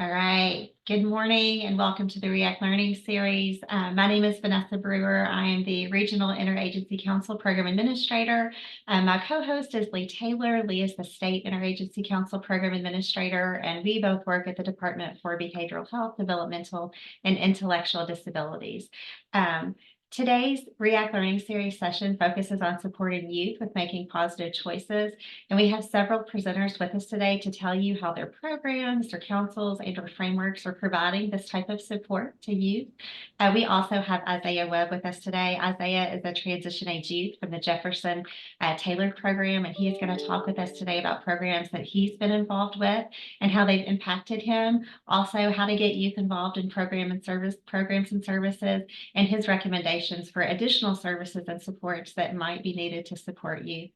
All right. Good morning and welcome to the REACT Learning Series. My name is Vanessa Brewer. I am the Regional Interagency Council Program Administrator. My co-host is Lee Taylor. Lee is the State Interagency Council Program Administrator, and we both work at the Department for Behavioral Health, Developmental, and Intellectual Disabilities. Today's REACT Learning Series session focuses on supporting youth with making positive choices. And we have several presenters with us today to tell you how their programs, their councils, and or frameworks are providing this type of support to youth. We also have Isaiah Webb with us today. Isaiah is a transition age youth from the Jefferson Tailored Program, and he is going to talk with us today about programs that he's been involved with and how they've impacted him. Also, how to get youth involved in programs and services, and his recommendations for additional services and supports that might be needed to support youth.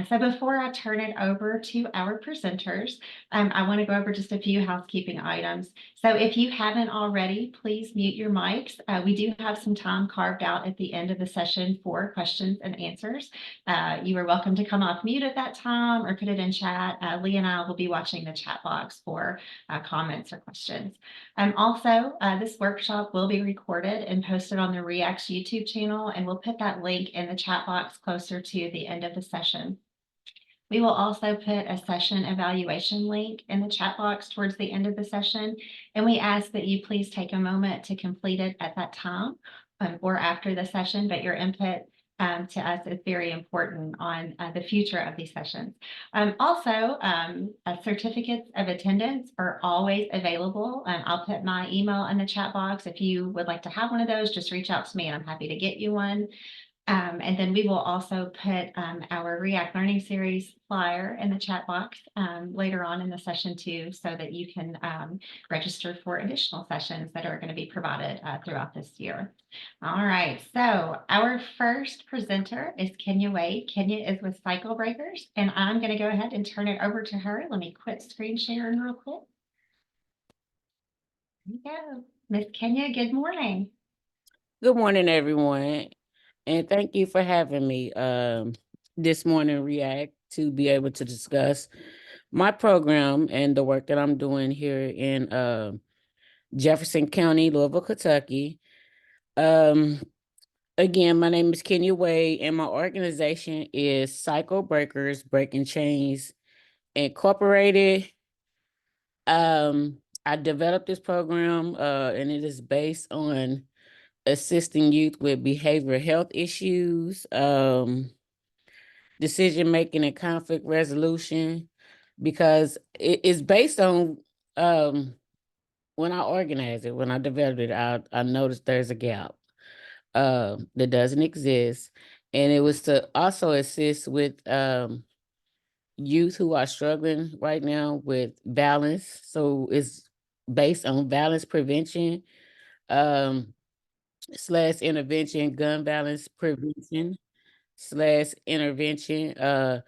So before I turn it over to our presenters, I want to go over just a few housekeeping items. So if you haven't already, please mute your mics. We do have some time carved out at the end of the session for questions and answers. You are welcome to come off mute at that time or put it in chat. Lee and I will be watching the chat box for comments or questions. Also, this workshop will be recorded and posted on the REACT's YouTube channel, and we'll put that link in the chat box closer to the end of the session. We will also put a session evaluation link in the chat box towards the end of the session, and we ask that you please take a moment to complete it at that time or after the session, but your input to us is very important on the future of these sessions. Also, certificates of attendance are always available. I'll put my email in the chat box. If you would like to have one of those, just reach out to me and I'm happy to get you one. And then we will also put our REACT Learning Series flyer in the chat box later on in the session too, so that you can register for additional sessions that are going to be provided throughout this year. All right, so our first presenter is Kenya Wade. Kenya is with Cycle Breakers, and I'm going to go ahead and turn it over to her. Let me quit screen sharing real quick. There you go. Miss Kenya, good morning. Good morning, everyone. And thank you for having me this morning, REACT, to be able to discuss my program and the work that I'm doing here in Jefferson County, Louisville, Kentucky. Again, my name is Kenya Wade, and my organization is Cycle Breakers Breaking Chains Incorporated. I developed this program, and it is based on assisting youth with behavioral health issues, decision making and conflict resolution, because it is based on when I organized it, when I developed it, I noticed there's a gap that doesn't exist. And it was to also assist with youth who are struggling right now with violence. So it's based on violence prevention, / intervention, gun violence prevention / intervention.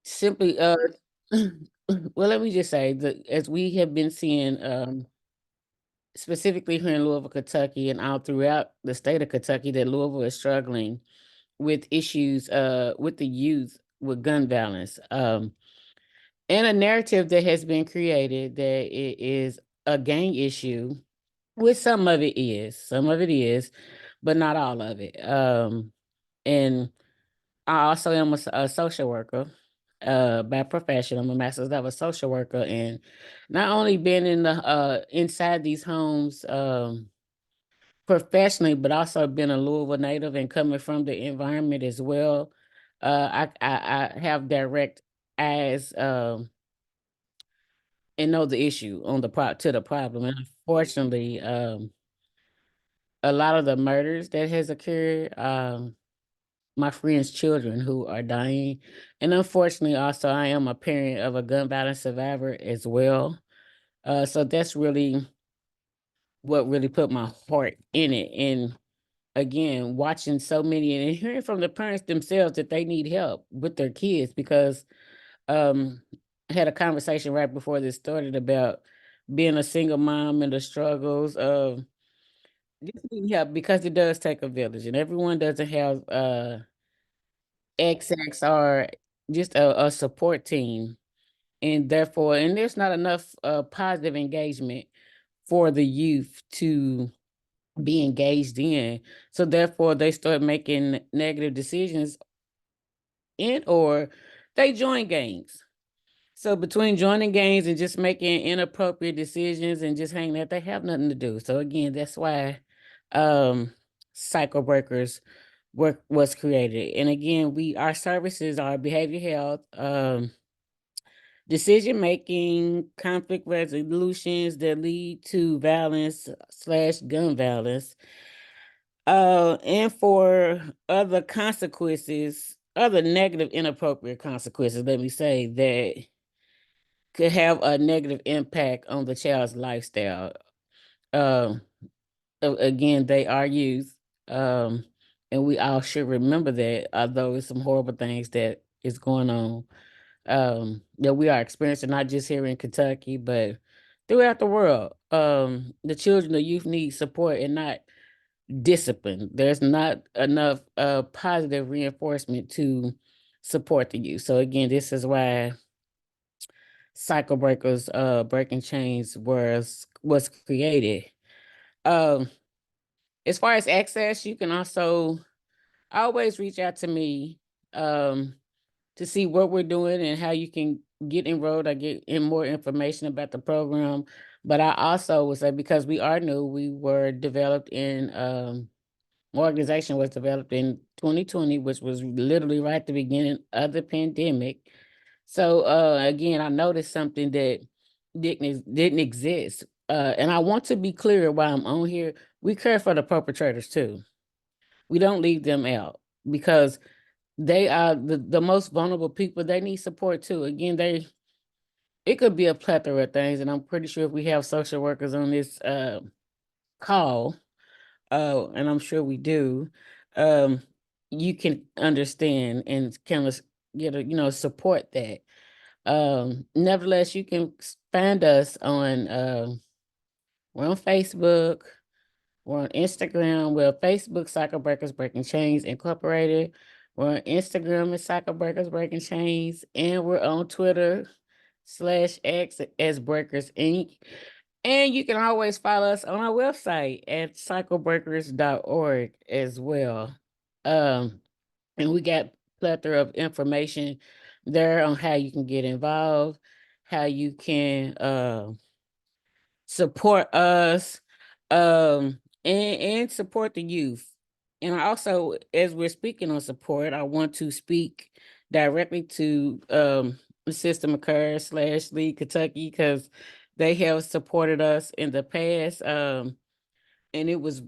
Simply, well, let me just say that as we have been seeing, specifically here in Louisville, Kentucky, and all throughout the state of Kentucky, that Louisville is struggling with issues with the youth with gun violence. And a narrative that has been created that it is a gang issue, which some of it is, but not all of it. And I also am a social worker by profession. I'm a master's level social worker, and not only been in the inside these homes professionally, but also been a Louisville native and coming from the environment as well. I have direct eyes and know the issue on the problem, and unfortunately, a lot of the murders that has occurred, my friends' children who are dying. And unfortunately, also, I am a parent of a gun violence survivor as well. So that's really what really put my heart in it. And again, watching so many and hearing from the parents themselves that they need help with their kids, because I had a conversation right before this started about being a single mom and the struggles of just needing help, because it does take a village and everyone doesn't have XX or just a support team. and therefore, and there's not enough positive engagement for the youth to be engaged in. So therefore, they start making negative decisions, and or they join gangs. So between joining gangs and just making inappropriate decisions and just hanging out, they have nothing to do. So again, that's why um cycle breakers work was created. And again, our services are behavior health, decision making, conflict resolutions that lead to violence slash gun violence, and for other consequences, other negative, inappropriate consequences, let me say, that could have a negative impact on the child's lifestyle. Um, Again, they are youth, um, and we all should remember that. Although it's some horrible things that is going on, that we are experiencing, not just here in Kentucky, but throughout the world. The children, the youth need support and not discipline. There's not enough positive reinforcement to support the youth. So again, this is why cycle breakers, breaking chains was created. Um, as far as access, you can also always reach out to me um to see what we're doing and how you can get enrolled or get in more information about the program. But I also would say, because we are new, we were developed in organization was developed in 2020, which was literally right at the beginning of the pandemic. So again, I noticed something that didn't exist. And I want to be clear while I'm on here, we care for the perpetrators too. We don't leave them out, because they are the most vulnerable people. They need support too. Again, it could be a plethora of things, and I'm pretty sure if we have social workers on this call, and I'm sure we do, um, you can understand and kind of get a, support that. Nevertheless, you can find us on, we're on Facebook, we're on Instagram, we're on Facebook, Cycle Breakers Breaking Chains Incorporated. We're on Instagram at Cycle Breakers Breaking Chains, and we're on Twitter /X as Breakers Inc. And you can always follow us on our website at cyclebreakers.org as well. And we got plethora of information there on how you can get involved, how you can support us, and support the youth. And I also, as we're speaking on support, I want to speak directly to the Sister McCurry / Lead Kentucky, because they have supported us in the past, and it was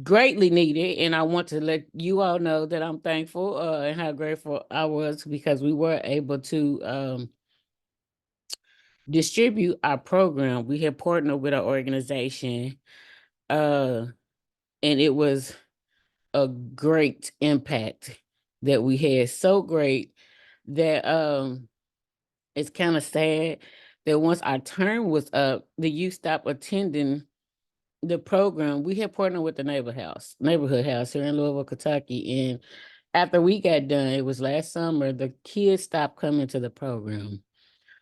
greatly needed. And I want to let you all know that I'm thankful and how grateful I was, because we were able to distribute our program. We had partnered with our organization, and it was a great impact that we had. So great that it's kind of sad that once our term was up, the youth stopped attending the program. We had partnered with the neighborhood house here in Louisville, Kentucky. And after we got done, it was last summer, the kids stopped coming to the program,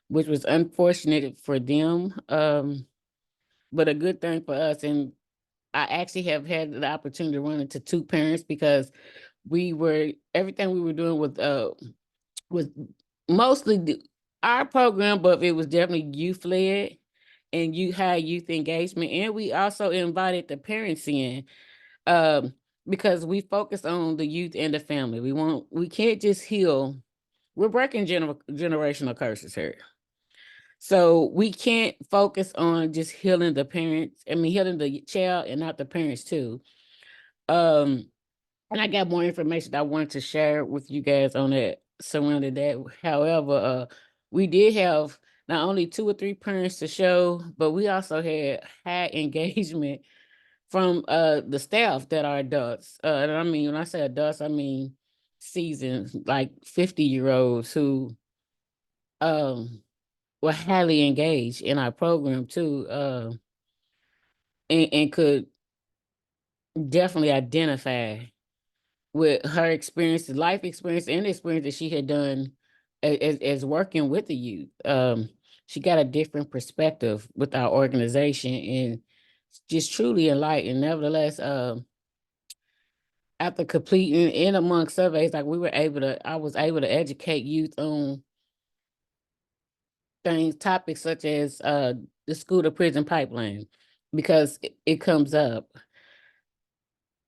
which was unfortunate for them, but a good thing for us. And I actually have had the opportunity to run into two parents, because everything we were doing was mostly our program, but it was definitely youth led and you had youth engagement. And we also invited the parents in, um, because we focus on the youth and the family. We can't just heal. We're breaking generational curses here. So we can't focus on just healing the parents. I mean, healing the child and not the parents too. Um, and I got more information I wanted to share with you guys on that surrounding that. However, we did have not only 2 or 3 parents to show, but we also had high engagement from the staff that are adults. And I mean, when I say adults, I mean seasoned, like 50-year-olds who um were highly engaged in our program too, and could definitely identify with her experience, life experience, and the experience that she had done as working with the youth. She got a different perspective with our organization and just truly enlightened. Nevertheless, after completing in among surveys, like I was able to educate youth on topics such as the school to prison pipeline because it comes up.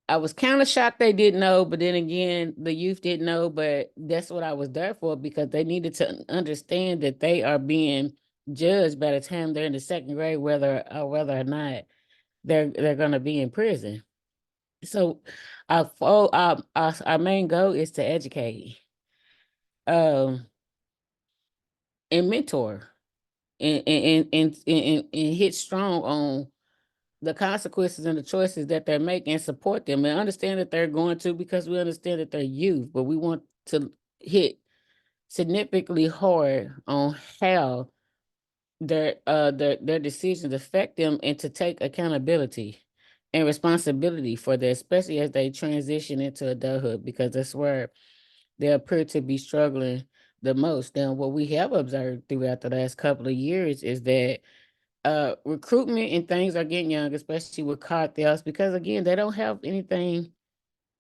I was kind of shocked they didn't know, but then again, the youth didn't know, but that's what I was there for because they needed to understand that they are being judged by the time they're in the second grade, whether or not they're going to be in prison. So our main goal is to educate, um, and mentor and hit strong on the consequences and the choices that they're making and support them and understand that they're going to because we understand that they're youth, but we want to hit significantly hard on how their decisions affect them and to take accountability and responsibility for that, especially as they transition into adulthood, because that's where they appear to be struggling the most. Now, what we have observed throughout the last couple of years is that recruitment and things are getting young, especially with cartels, because again, they don't have anything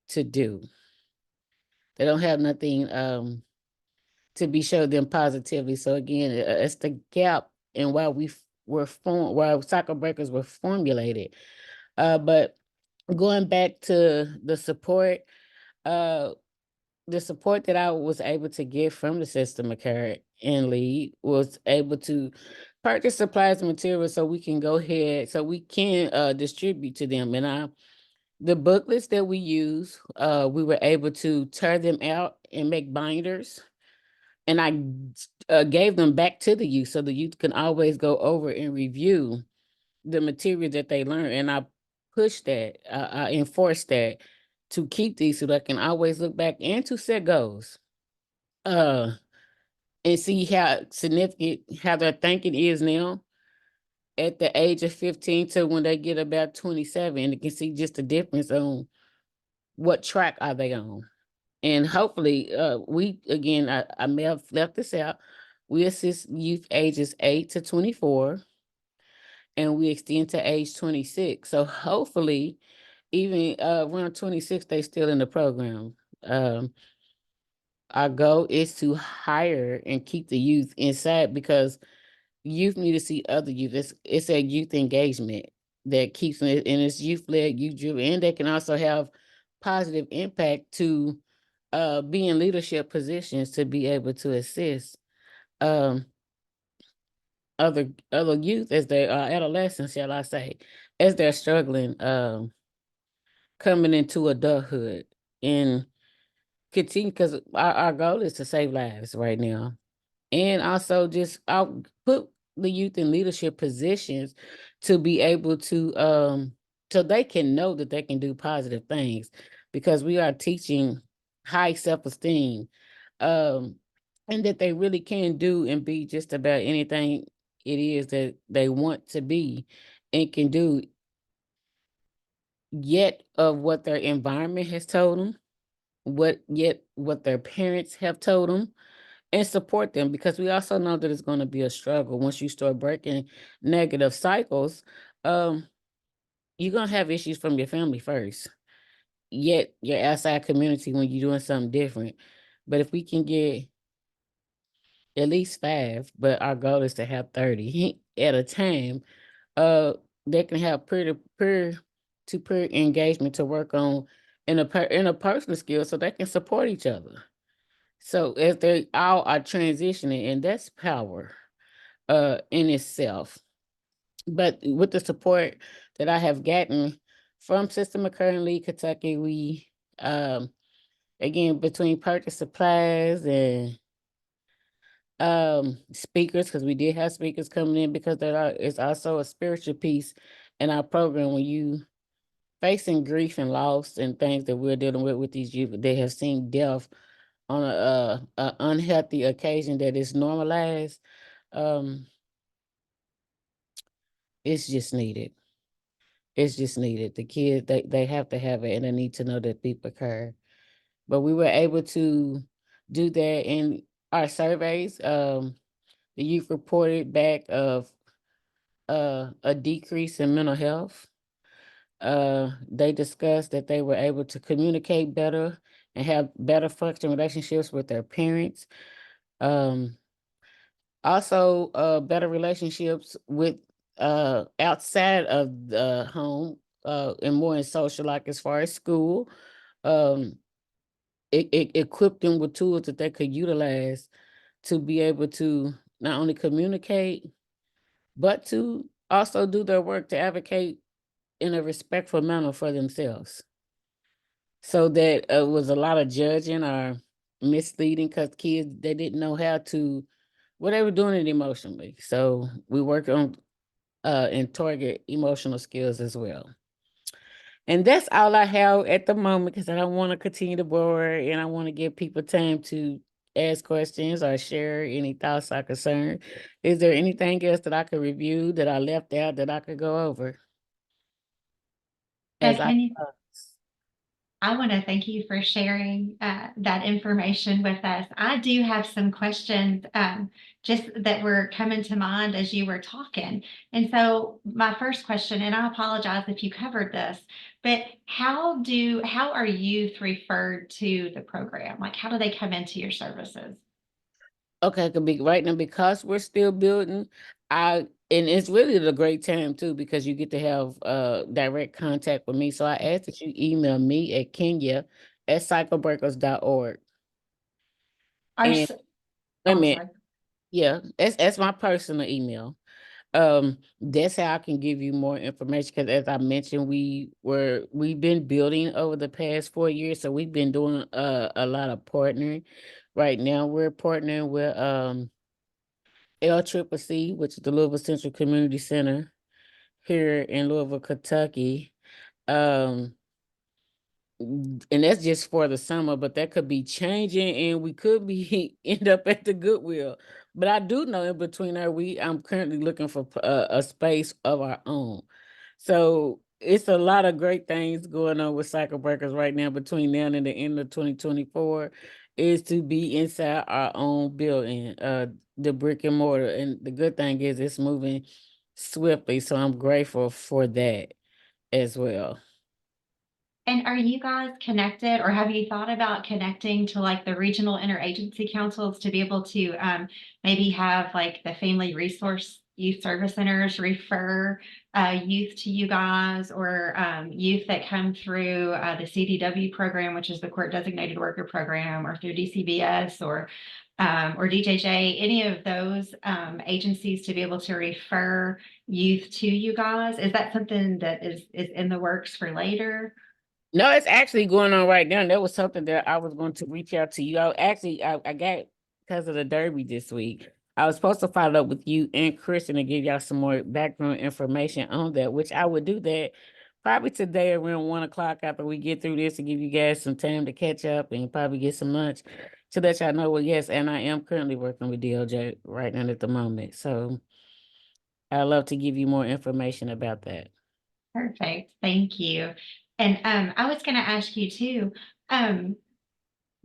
to do. They don't have nothing to be showed them positively. So again, it's the gap in why why cycle breakers were formulated. But going back to uh the support that I was able to get from the system of care and lead was able to purchase supplies and materials so we can go ahead, so we can distribute to them. And the booklets that we use, we were able to tear them out and make binders. And I gave them back to the youth so the youth can always go over and review the material that they learn. And I push that, I enforce that to keep these so that I can always look back and to set goals. Uh, and see how significant how their thinking is now at the age of 15 to when they get about 27. And you can see just the difference on what track are they on. And hopefully, we again, I may have left this out. We assist youth ages 8 to 24, and we extend to age 26. So hopefully, even around 26, they still in the program. Um, our goal is to hire and keep the youth inside because youth need to see other youth. It's a youth engagement that keeps it, and it's youth led, youth driven, and they can also have positive impact to be in leadership positions to be able to assist um other youth as they are adolescents, shall I say, as they're struggling coming into adulthood and continue because our goal is to save lives right now. And also just I'll put the youth in leadership positions to be able to so they can know that they can do positive things because we are teaching high self-esteem, um and that they really can do and be just about anything it is that they want to be and can do, yet of what their environment has told them, what their parents have told them, and support them because we also know that it's going to be a struggle once you start breaking negative cycles. um you're going to have issues from your family first, yet your outside community when you're doing something different. But if we can get at least 5, but our goal is to have 30 at a time, uh they can have peer engagement to work on in a personal skill so they can support each other. So as they all are transitioning, and that's power in itself. But with the support that I have gotten from System of Currently Kentucky, we again between purchase supplies and speakers, because we did have speakers coming in because is also a spiritual piece in our program when you facing grief and loss and things that we're dealing with these youth. They have seen death on a unhealthy occasion that is normalized. um it's just needed. It's just needed. The kids, they have to have it and they need to know that people care. But we were able to do that, and our surveys, the youth reported back of a decrease in mental health. They discussed that they were able to communicate better and have better functioning relationships with their parents. Um, Also, better relationships with outside of the home, and more in social, like as far as school. Um, it equipped them with tools that they could utilize to be able to not only communicate, but to also do their work to advocate in a respectful manner for themselves. So that was a lot of judging or misleading because kids, they didn't know how to, well, they were doing it emotionally. So we work on and target emotional skills as well. And that's all I have at the moment because I don't want to continue to bore and I want to give people time to ask questions or share any thoughts or concerns. Is there anything else that I could review that I left out that I could go over as I Can you I want to thank you for sharing that information with us. I do have some questions just that were coming to mind as you were talking. And so my first question, and I apologize if you covered this, but how are youth referred to the program? Like how do they come into your services? Okay, could be right now because we're still building. And it's really a great time too because you get to have direct contact with me. So I ask that you email me at Kenya@cyclebreakers.org. Our, And s- I oh, mean, sorry. yeah, that's my personal email. That's how I can give you more information because as I mentioned, we've been building over the past 4 years, so we've been doing a lot of partnering. Right now, we're partnering with LCCC, which is the Louisville Central Community Center here in Louisville, Kentucky. Um, and that's just for the summer, but that could be changing and we could be end up at the Goodwill. But I do know in between our I'm currently looking for a space of our own. So it's a lot of great things going on with Cycle Breakers right now between now and the end of 2024 is to be inside our own building, the brick and mortar. And the good thing is it's moving swiftly. So I'm grateful for that as well. And are you guys connected or have you thought about connecting to like the regional interagency councils to be able to maybe have like the family resource youth service centers refer youth to you guys or youth that come through the CDW program, which is the court designated worker program, or through DCBS or DJJ, any of those agencies to be able to refer youth to you guys? Is that something that is in the works for later? No, it's actually going on right now. And that was something that I was going to reach out to you. I got because of the Derby this week. I was supposed to follow up with you and Kristen to give y'all some more background information on that, which I would do that probably today around 1 o'clock after we get through this to give you guys some time to catch up and probably get some lunch to let y'all know. Well, yes, and I am currently working with DLJ right now at the moment. So I'd love to give you more information about that. Perfect. Thank you. And I was going to ask you too, um,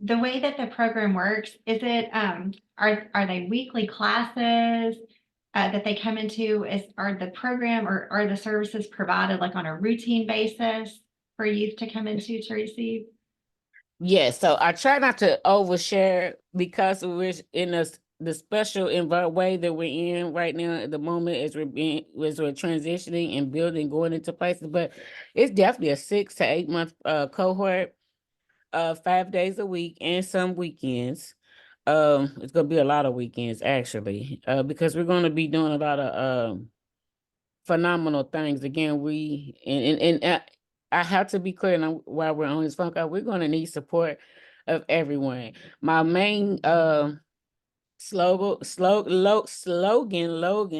the way that the program works, is it are they weekly classes that they come into? Are the program or are the services provided like on a routine basis for youth to come into to receive? Yes, so I try not to overshare because we're in the special way that we're in right now at the moment as we're transitioning and building, going into places. But it's definitely a 6 to 8 month cohort, 5 days a week and some weekends. It's gonna be a lot of weekends actually, because we're gonna be doing a lot of phenomenal things. Again, I have to be clear now while we're on this phone call, we're gonna need support of everyone. My main slogan,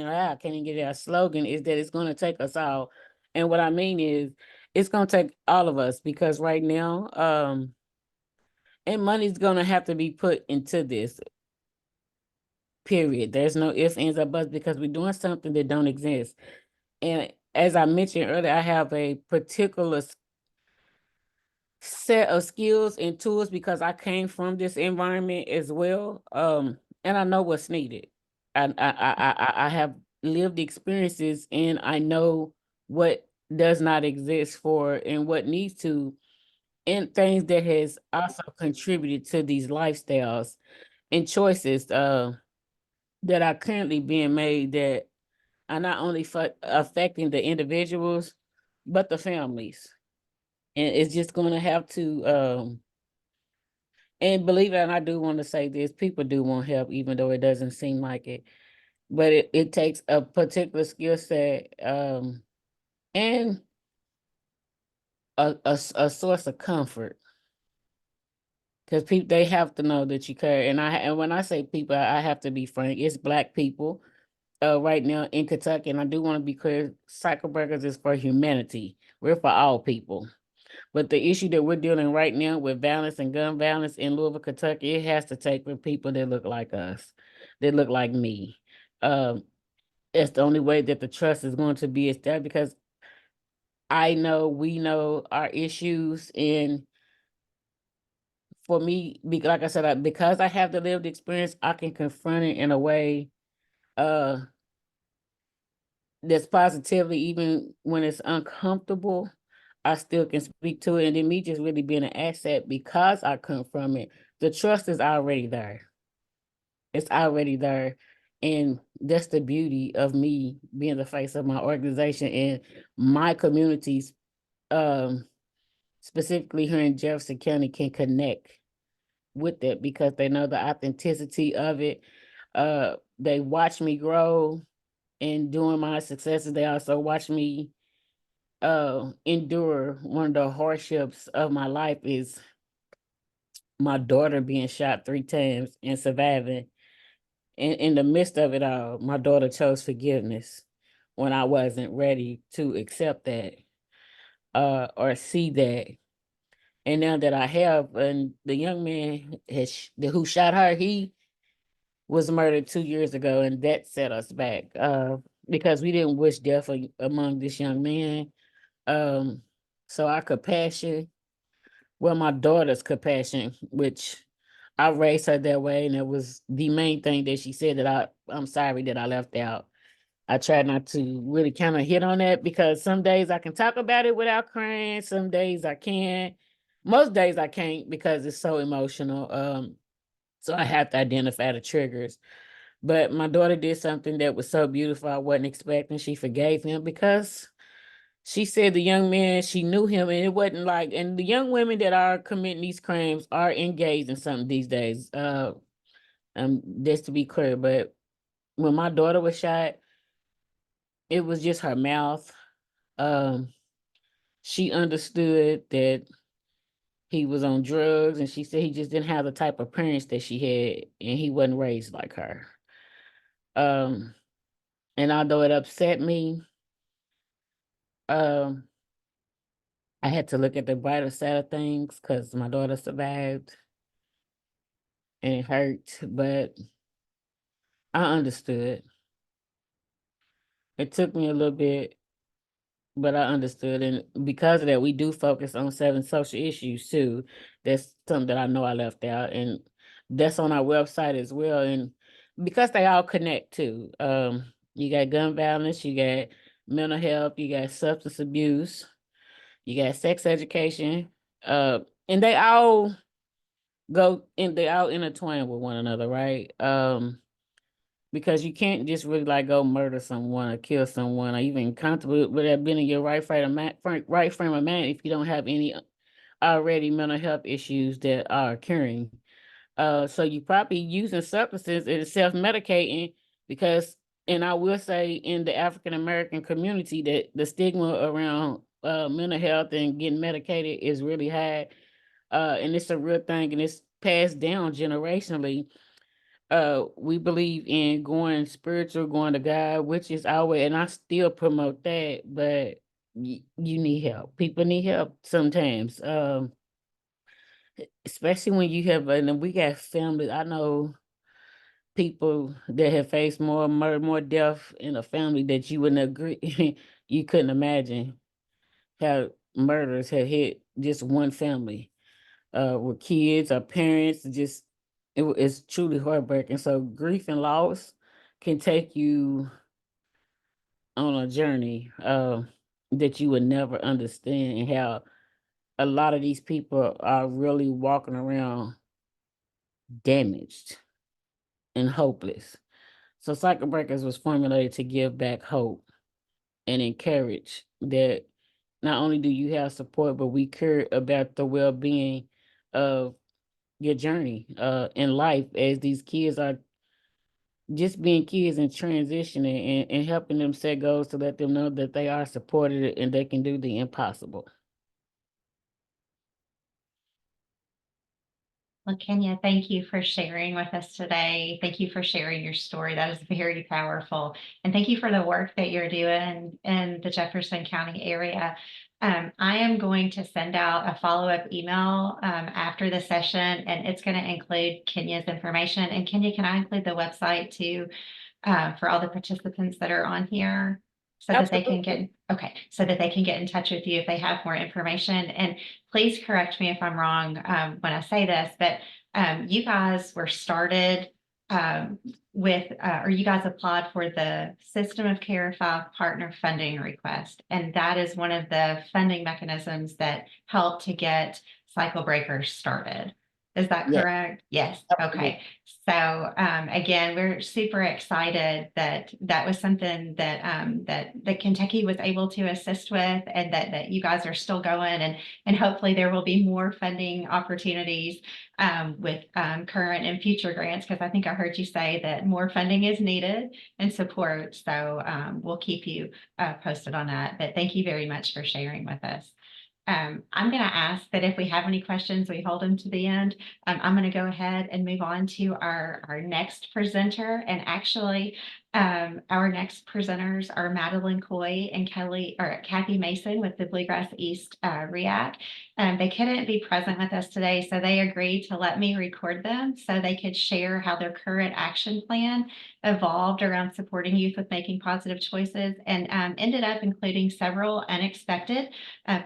I can't even get it out. Slogan is that it's gonna take us all. And what I mean is it's gonna take all of us because right now, and money's gonna have to be put into this. Period. There's no ifs, ands, or buts because we're doing something that don't exist. And as I mentioned earlier, I have a particular set of skills and tools because I came from this environment as well. And I know what's needed. I have lived experiences and I know what does not exist for and what needs to, and things that has also contributed to these lifestyles and choices that are currently being made that are not only affecting the individuals but the families. And it's just going to have to and believe it, and I do want to say this, people do want help, even though it doesn't seem like it. But it takes a particular skill set and a source of comfort. Because people, they have to know that you care. And when I say people, I have to be frank. It's Black people right now in Kentucky. And I do want to be clear, Cycle Breakers is for humanity. We're for all people. But the issue that we're dealing right now with violence and gun violence in Louisville, Kentucky, it has to take with people that look like us, that look like me. Um, it's the only way that the trust is going to be established because I know we know our issues. And for me, like I said, because I have the lived experience, I can confront it in a way uh, that's positively, even when it's uncomfortable. I still can speak to it. And then me just really being an asset because I come from it, the trust is already there. It's already there. And that's the beauty of me being the face of my organization and my communities, um, specifically here in Jefferson County, can connect with it because they know the authenticity of it. They watch me grow and doing my successes. They also watch me endure. One of the hardships of my life is my daughter being shot 3 times and surviving. In the midst of it all, my daughter chose forgiveness when I wasn't ready to accept that or see that. And now that I have, and the young man who shot her, he was murdered 2 years ago, and that set us back because we didn't wish death among this young man. Um, so our compassion, well, my daughter's compassion, which I raised her that way, and it was the main thing that she said that I'm sorry that I left out. I try not to really kind of hit on that because some days I can talk about it without crying, some days I can't. Most days I can't because it's so emotional. So I have to identify the triggers. But my daughter did something that was so beautiful I wasn't expecting. She forgave him because she said the young man, she knew him, and it wasn't like, and the young women that are committing these crimes are engaged in something these days. Just to be clear, but when my daughter was shot, it was just her mouth. Um, she understood that he was on drugs, and she said he just didn't have the type of parents that she had, and he wasn't raised like her. Um, and although it upset me, um, I had to look at the brighter side of things because my daughter survived and it hurt, but I understood. It took me a little bit, but I understood. And because of that, we do focus on 7 social issues too. That's something that I know I left out. And that's on our website as well. And because they all connect too. You got gun violence, you got mental health, you got substance abuse, you got sex education, uh, and they all intertwine with one another, right? Because you can't just really like go murder someone or kill someone or even comfortable with that being in your right frame of mind if you don't have any already mental health issues that are occurring. So you probably using substances and self-medicating because, and I will say in the African American community that the stigma around mental health and getting medicated is really high. And it's a real thing and it's passed down generationally. We believe in going spiritual, going to God, which is our way, and I still promote that, but you need help. People need help sometimes. Especially when you have, and we got families. I know people that have faced more murder, more death in a family that you wouldn't agree, you couldn't imagine how murders had hit just one family, with kids or parents. It's truly heartbreaking. So grief and loss can take you on a journey that you would never understand, and how a lot of these people are really walking around damaged and hopeless. So Cycle Breakers was formulated to give back hope and encourage that not only do you have support, but we care about the well-being of your journey in life, as these kids are just being kids and transitioning, and helping them set goals to let them know that they are supported and they can do the impossible. Well, Kenya, thank you for sharing with us today. Thank you for sharing your story. That is very powerful. And thank you for the work that you're doing in the Jefferson County area. I am going to send out a follow-up email after the session, and it's going to include Kenya's information. And Kenya, can I include the website too for all the participants that are on here? So that they can get, okay, so that they can get in touch with you if they have more information. And please correct me if I'm wrong when I say this, but you guys were started or you guys applied for the System of Care 5 partner funding request. And that is one of the funding mechanisms that help to get Cycle Breakers started. Is that Yes. correct? Yes. Okay. So again, we're super excited that that was something that Kentucky was able to assist with, and that you guys are still going, and hopefully there will be more funding opportunities with current and future grants, because I think I heard you say that more funding is needed and support. So we'll keep you posted on that. But thank you very much for sharing with us. I'm going to ask that if we have any questions, we hold them to the end. I'm going to go ahead and move on to our next presenter. And actually, our next presenters are Madeline Coy and Kathy Mason with the Bluegrass East REAC. They couldn't be present with us today, so they agreed to let me record them so they could share how their current action plan evolved around supporting youth with making positive choices, and ended up including several unexpected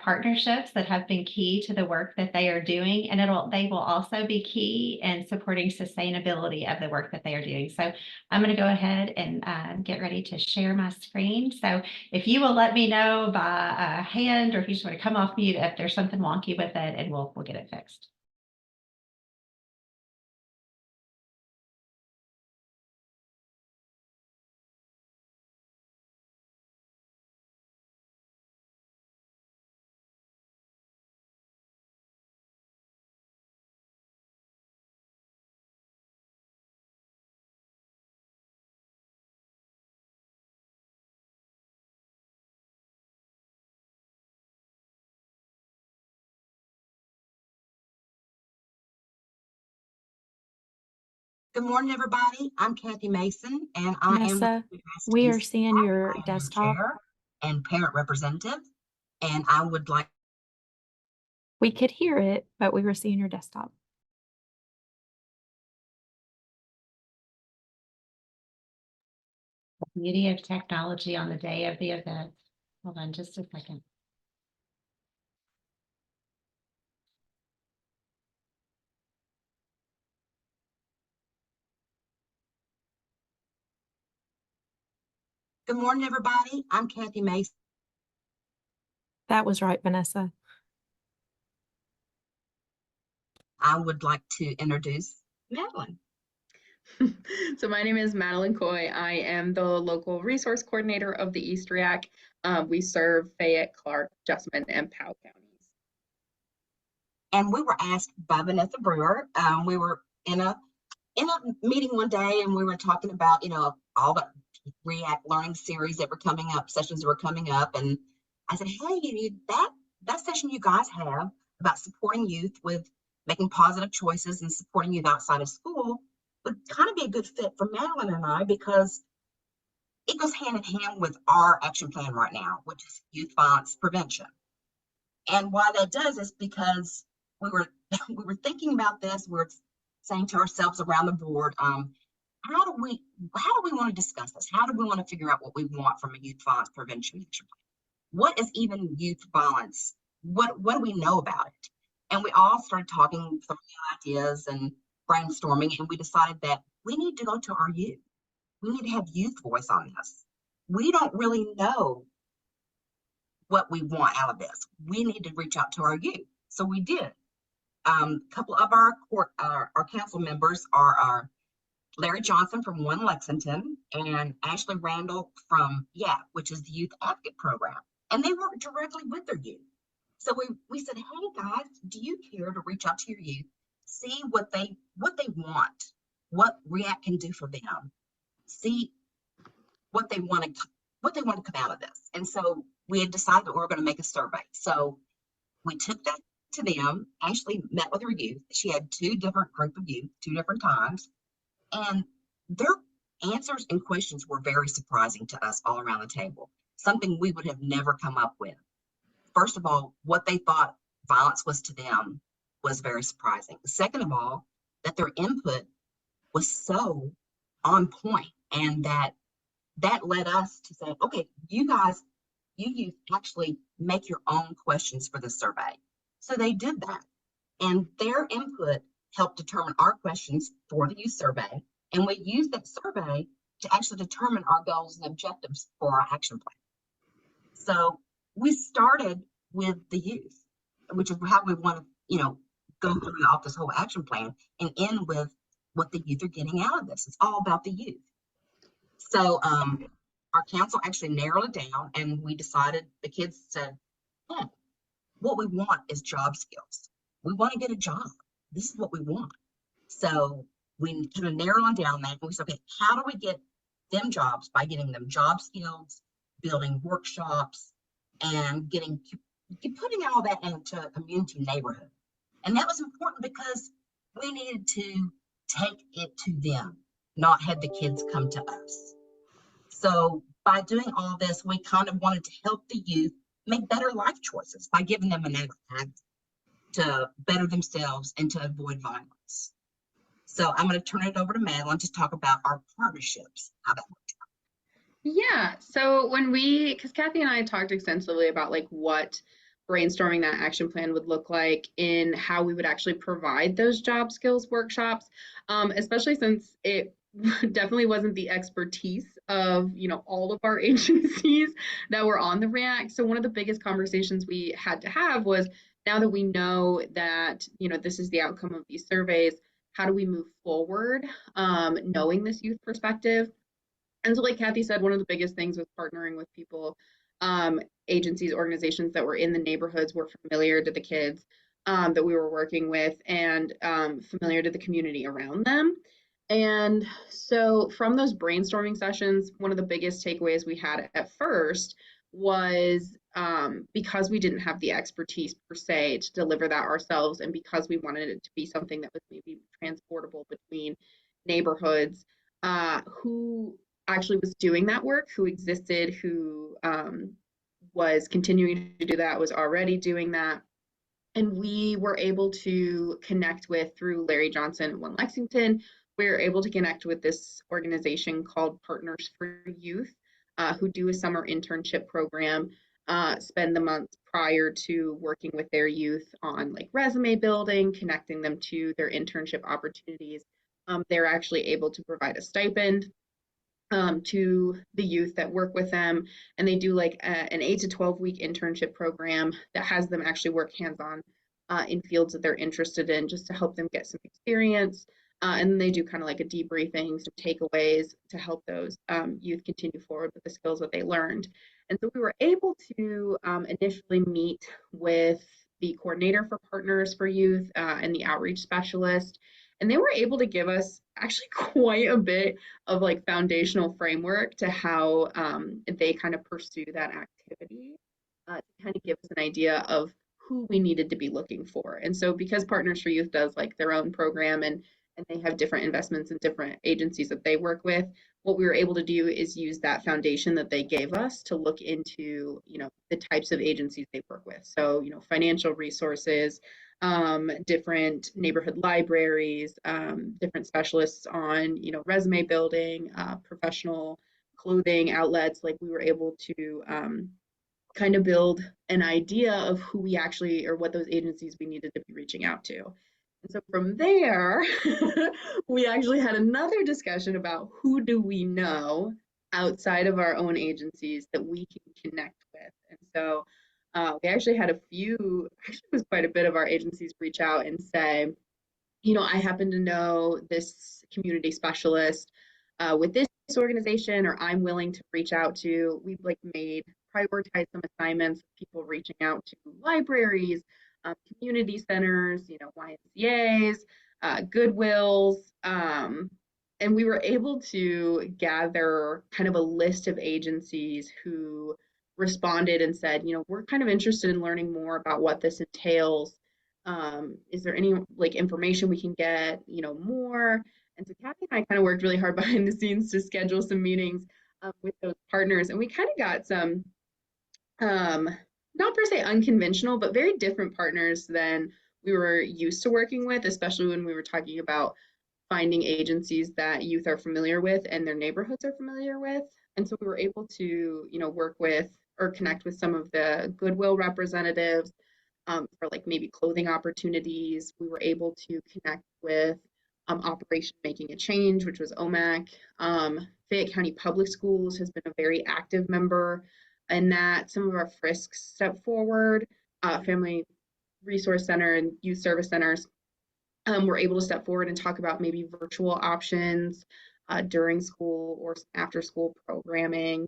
partnerships that have been key to the work that they are doing. And they will also be key in supporting sustainability of the work that they are doing. So I'm going to go ahead and get ready to share my screen. So if you will let me know by hand, or if you just want to come off mute if there's something wonky with it, and we'll get it fixed. Good morning, everybody. I'm Kathy Mason, and I am Vanessa, the Bluegrass we are East seeing your Pioneer desktop. Chair and parent representative, and I would like. We could hear it, but we were seeing your desktop. Beauty of technology on the day of the event. Hold on just a second. Good morning, everybody. I'm Kathy Mason. That was right, Vanessa. I would like to introduce Madeline. So my name is Madeline Coy. I am the local resource coordinator of the East REAC. We serve Fayette, Clark, Jessamine, and Powell counties. And we were asked by Vanessa Brewer. We were in a meeting one day, and we were talking about, all the REAC learning series that were coming up, sessions that were coming up. And I said, hey, that session you guys have about supporting youth with making positive choices and supporting youth outside of school would kind of be a good fit for Madeline and I, because it goes hand in hand with our action plan right now, which is youth violence prevention. And why that does is because we were thinking about this. We're saying to ourselves around the board, how do we want to discuss this? How do we want to figure out what we want from a youth violence prevention action plan? What is even youth violence what do we know about it? And we all started talking some ideas and brainstorming, and we decided that we need to go to our youth. We need to have youth voice on this. We don't really know what we want out of this. We need to reach out to our youth. So we did. A couple of our council members are Larry Johnson from One Lexington and Ashley Randall from YAP, which is the Youth Advocate Program. And they work directly with their youth. So we said, hey guys, do you care to reach out to your youth, see what they want, what REACT can do for them, see what they want to come out of this. And so we had decided that we were going to make a survey. So we took that to them. Ashley met with her youth. She had 2 different group of youth, 2 different times, and their answers and questions were very surprising to us all around the table. Something we would have never come up with. First of all, what they thought violence was to them was very surprising. Second of all, that their input was so on point, and that led us to say, okay, you guys, you actually make your own questions for the survey. So they did that, and their input helped determine our questions for the youth survey. And we used that survey to actually determine our goals and objectives for our action plan. So we started with the youth, which is how we want to, go through off this whole action plan and end with what the youth are getting out of this. It's all about the youth. So our council actually narrowed it down, and we decided, the kids said, yeah, what we want is job skills. We want to get a job. This is what we want. So we kind of narrowed down that, and we said, okay, how do we get them jobs? By getting them job skills, building workshops, and putting all that into a community neighborhood. And that was important because we needed to take it to them, not have the kids come to us. So by doing all this, we kind of wanted to help the youth make better life choices by giving them an outlet to better themselves and to avoid violence. So I'm going to turn it over to Madeline to talk about our partnerships, how that worked out. Yeah, so because Kathy and I talked extensively about like what brainstorming that action plan would look like in how we would actually provide those job skills workshops, especially since it definitely wasn't the expertise of all of our agencies that were on the REACT. So one of the biggest conversations we had to have was, now that we know that this is the outcome of these surveys, how do we move forward, knowing this youth perspective? And so, like Kathy said, one of the biggest things was partnering with people, agencies, organizations that were in the neighborhoods, were familiar to the kids that we were working with, and familiar to the community around them. And so from those brainstorming sessions, one of the biggest takeaways we had at first was, because we didn't have the expertise per se to deliver that ourselves, and because we wanted it to be something that was maybe transportable between neighborhoods, who actually was doing that work, who existed, who was continuing to do that, was already doing that. And we were able to connect with, through Larry Johnson, One Lexington, we were able to connect with this organization called Partners for Youth, who do a summer internship program, spend the months prior to working with their youth on like resume building, connecting them to their internship opportunities. They're actually able to provide a stipend to the youth that work with them, and they do like an 8 to 12 week internship program that has them actually work hands-on in fields that they're interested in, just to help them get some experience. And then they do kind of like a debriefing, some takeaways to help those youth continue forward with the skills that they learned. And so we were able to initially meet with the coordinator for Partners for Youth and the outreach specialist, and they were able to give us actually quite a bit of like foundational framework to how they kind of pursue that activity, to kind of give us an idea of who we needed to be looking for. And so because Partners for Youth does like their own program, and they have different investments in different agencies that they work with, what we were able to do is use that foundation that they gave us to look into, the types of agencies they work with. So, financial resources, different neighborhood libraries, different specialists on, resume building, professional clothing outlets. Like we were able to kind of build an idea of who we actually, or what those agencies we needed to be reaching out to. And so from there, we actually had another discussion about who do we know outside of our own agencies that we can connect with. And so we actually had actually it was quite a bit of our agencies reach out and say, I happen to know this community specialist with this organization, or I'm willing to reach out to. We've prioritized some assignments, people reaching out to libraries, community centers, YMCA's, Goodwills, and we were able to gather kind of a list of agencies who responded and said, we're kind of interested in learning more about what this entails. Is there any information we can get, more? And so Kathy and I kind of worked really hard behind the scenes to schedule some meetings with those partners, and we kind of got some not per se unconventional, but very different partners than we were used to working with, especially when we were talking about finding agencies that youth are familiar with and their neighborhoods are familiar with. And so we were able to, work with or connect with some of the Goodwill representatives for maybe clothing opportunities. We were able to connect with Operation Making a Change, which was OMAC. Fayette County Public Schools has been a very active member in that. Some of our FRISC Step Forward, Family Resource Center and Youth Service Centers were able to step forward and talk about maybe virtual options during school or after school programming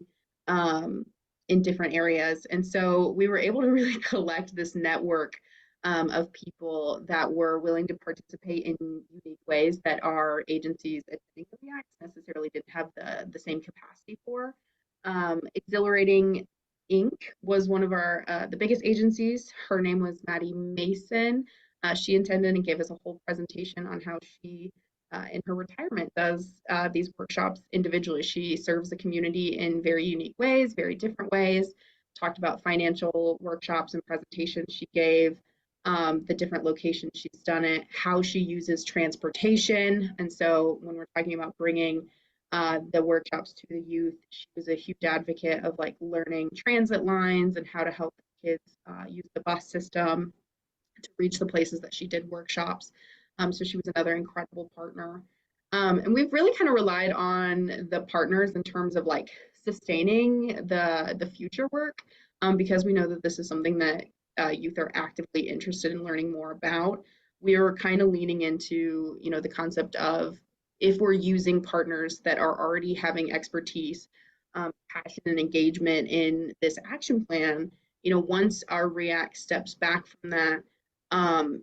in different areas. And so we were able to really collect this network of people that were willing to participate in unique ways that our agencies at REACT necessarily didn't have the same capacity for. Exhilarating Inc. was one of our the biggest agencies. Her name was Maddie Mason. She attended and gave us a whole presentation on how she, in her retirement, does these workshops individually. She serves the community in very unique ways, very different ways. Talked about financial workshops and presentations she gave, the different locations she's done it, how she uses transportation. And so when we're talking about bringing the workshops to the youth, she was a huge advocate of learning transit lines and how to help kids use the bus system to reach the places that she did workshops. So she was another incredible partner. And we've really kind of relied on the partners in terms of sustaining the future work because we know that this is something that youth are actively interested in learning more about. We are kind of leaning into, the concept of if we're using partners that are already having expertise, passion and engagement in this action plan, once our REACT steps back from that,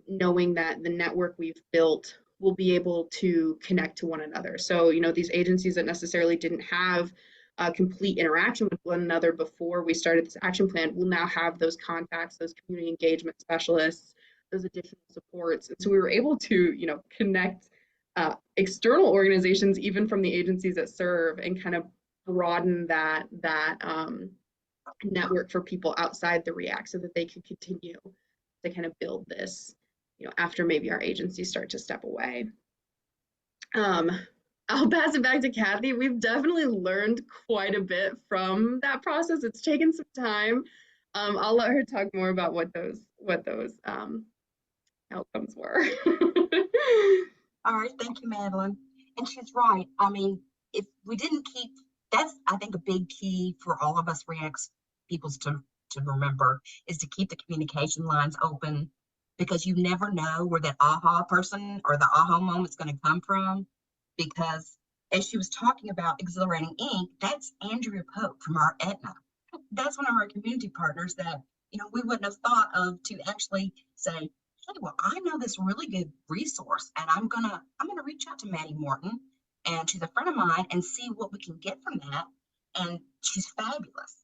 knowing that the network we've built will be able to connect to one another. So, these agencies that necessarily didn't have a complete interaction with one another before we started this action plan will now have those contacts, those community engagement specialists, those additional supports. And so we were able to, connect external organizations, even from the agencies that serve, and kind of broaden that network for people outside the REACT so that they could continue to kind of build this, after maybe our agencies start to step away. I'll pass it back to Kathy. We've definitely learned quite a bit from that process. It's taken some time. I'll let her talk more about what those outcomes were. All right, thank you, Madeline. And she's right. I mean, if we didn't keep, that's, I think, a big key for all of us REACT peoples to remember, is to keep the communication lines open, because you never know where that aha person or the aha moment's going to come from. Because as she was talking about Exhilarating Inc., that's Andrea Pope from our Aetna. That's one of our community partners that, we wouldn't have thought of to actually say, hey, well, I know this really good resource, and I'm gonna reach out to Maddie Morton and she's a friend of mine and see what we can get from that. And she's fabulous.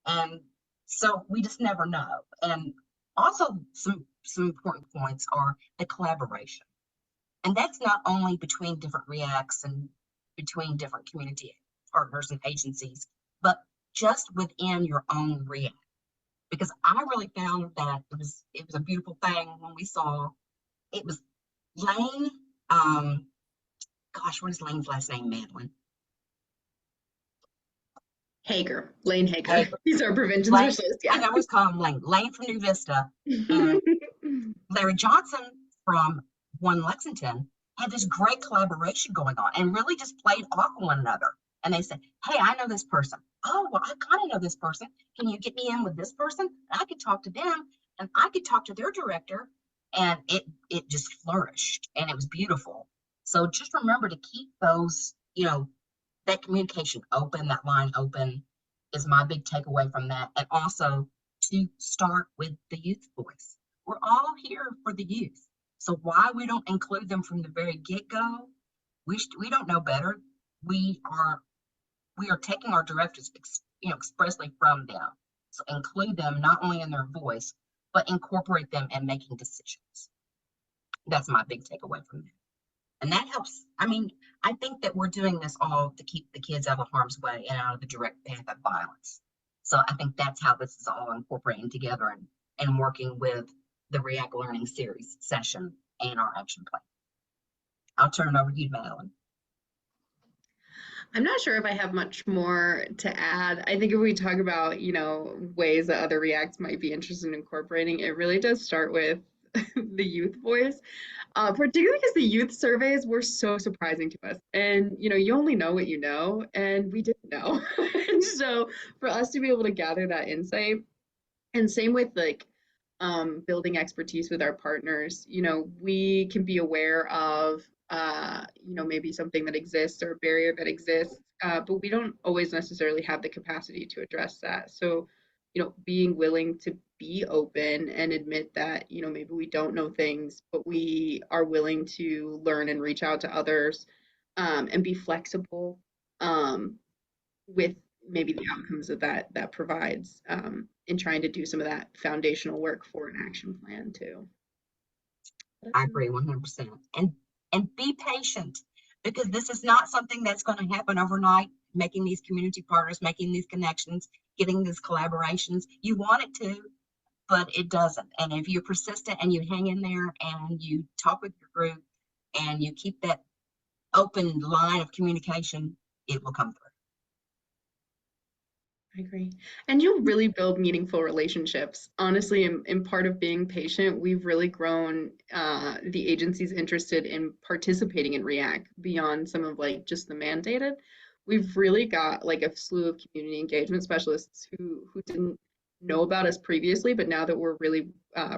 And so we just never know. And also some important points are the collaboration. And that's not only between different REACTs and between different community partners and agencies, but just within your own REACT. Because I really found that it was a beautiful thing when we saw it was Lane. Gosh, what is Lane's last name, Madeline? Lane Hager. Hager. He's our prevention Lane, specialist. I Yeah. always call him Lane. Lane from New Vista. And Larry Johnson from One Lexington had this great collaboration going on and really just played off one another. And they said, hey, I know this person. Oh, well, I kind of know this person. Can you get me in with this person? And I could talk to them and I could talk to their director. And it just flourished and it was beautiful. So just remember to keep those, that communication open, that line open is my big takeaway from that. And also to start with the youth voice. We're all here for the youth. So why we don't include them from the very get-go, we don't know better. We are taking our directives, expressly from them. So include them not only in their voice, but incorporate them in making decisions. That's my big takeaway from that. And that helps. I mean, I think that we're doing this all to keep the kids out of harm's way and out of the direct path of violence. So I think that's how this is all incorporating together and working with the REACT Learning Series session and our action plan. I'll turn it over to you, Madeline. I'm not sure if I have much more to add. I think if we talk about, ways that other Reacts might be interested in incorporating, it really does start with the youth voice, particularly because the youth surveys were so surprising to us. And, you only know what you know, and we didn't know. And so for us to be able to gather that insight, and same with building expertise with our partners, we can be aware of maybe something that exists or a barrier that exists, but we don't always necessarily have the capacity to address that. So, being willing to be open and admit that, maybe we don't know things, but we are willing to learn and reach out to others, and be flexible with maybe the outcomes of that provides, in trying to do some of that foundational work for an action plan too. I agree 100%. And be patient, because this is not something that's going to happen overnight, making these community partners, making these connections, getting these collaborations. You want it to, but it doesn't. And if you're persistent and you hang in there and you talk with your group and you keep that open line of communication, it will come through. I agree. And you really build meaningful relationships. Honestly, in part of being patient, we've really grown the agencies interested in participating in REACT beyond some of just the mandated. We've really got a slew of community engagement specialists who didn't know about us previously, but now that we're really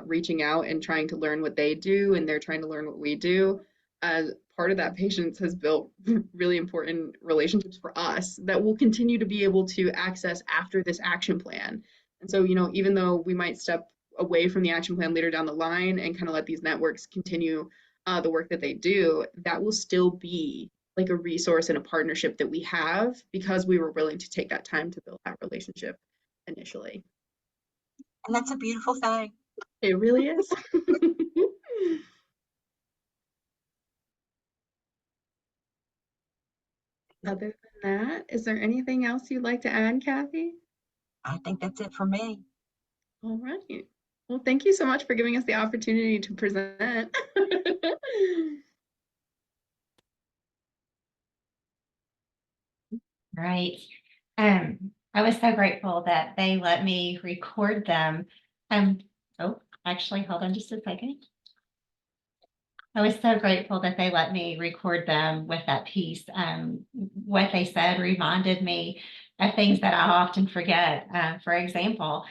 reaching out and trying to learn what they do, and they're trying to learn what we do, part of that patience has built really important relationships for us that we'll continue to be able to access after this action plan. And so, even though we might step away from the action plan later down the line and kind of let these networks continue the work that they do, that will still be a resource and a partnership that we have because we were willing to take that time to build that relationship initially. And that's a beautiful thing. It really is. Other than that, is there anything else you'd like to add, Kathy? I think that's it for me. All right. Well, thank you so much for giving us the opportunity to present. Right. I was so grateful that they let me record them. Oh, actually, hold on just a second. I was so grateful that they let me record them with that piece. What they said reminded me of things that I often forget. For example,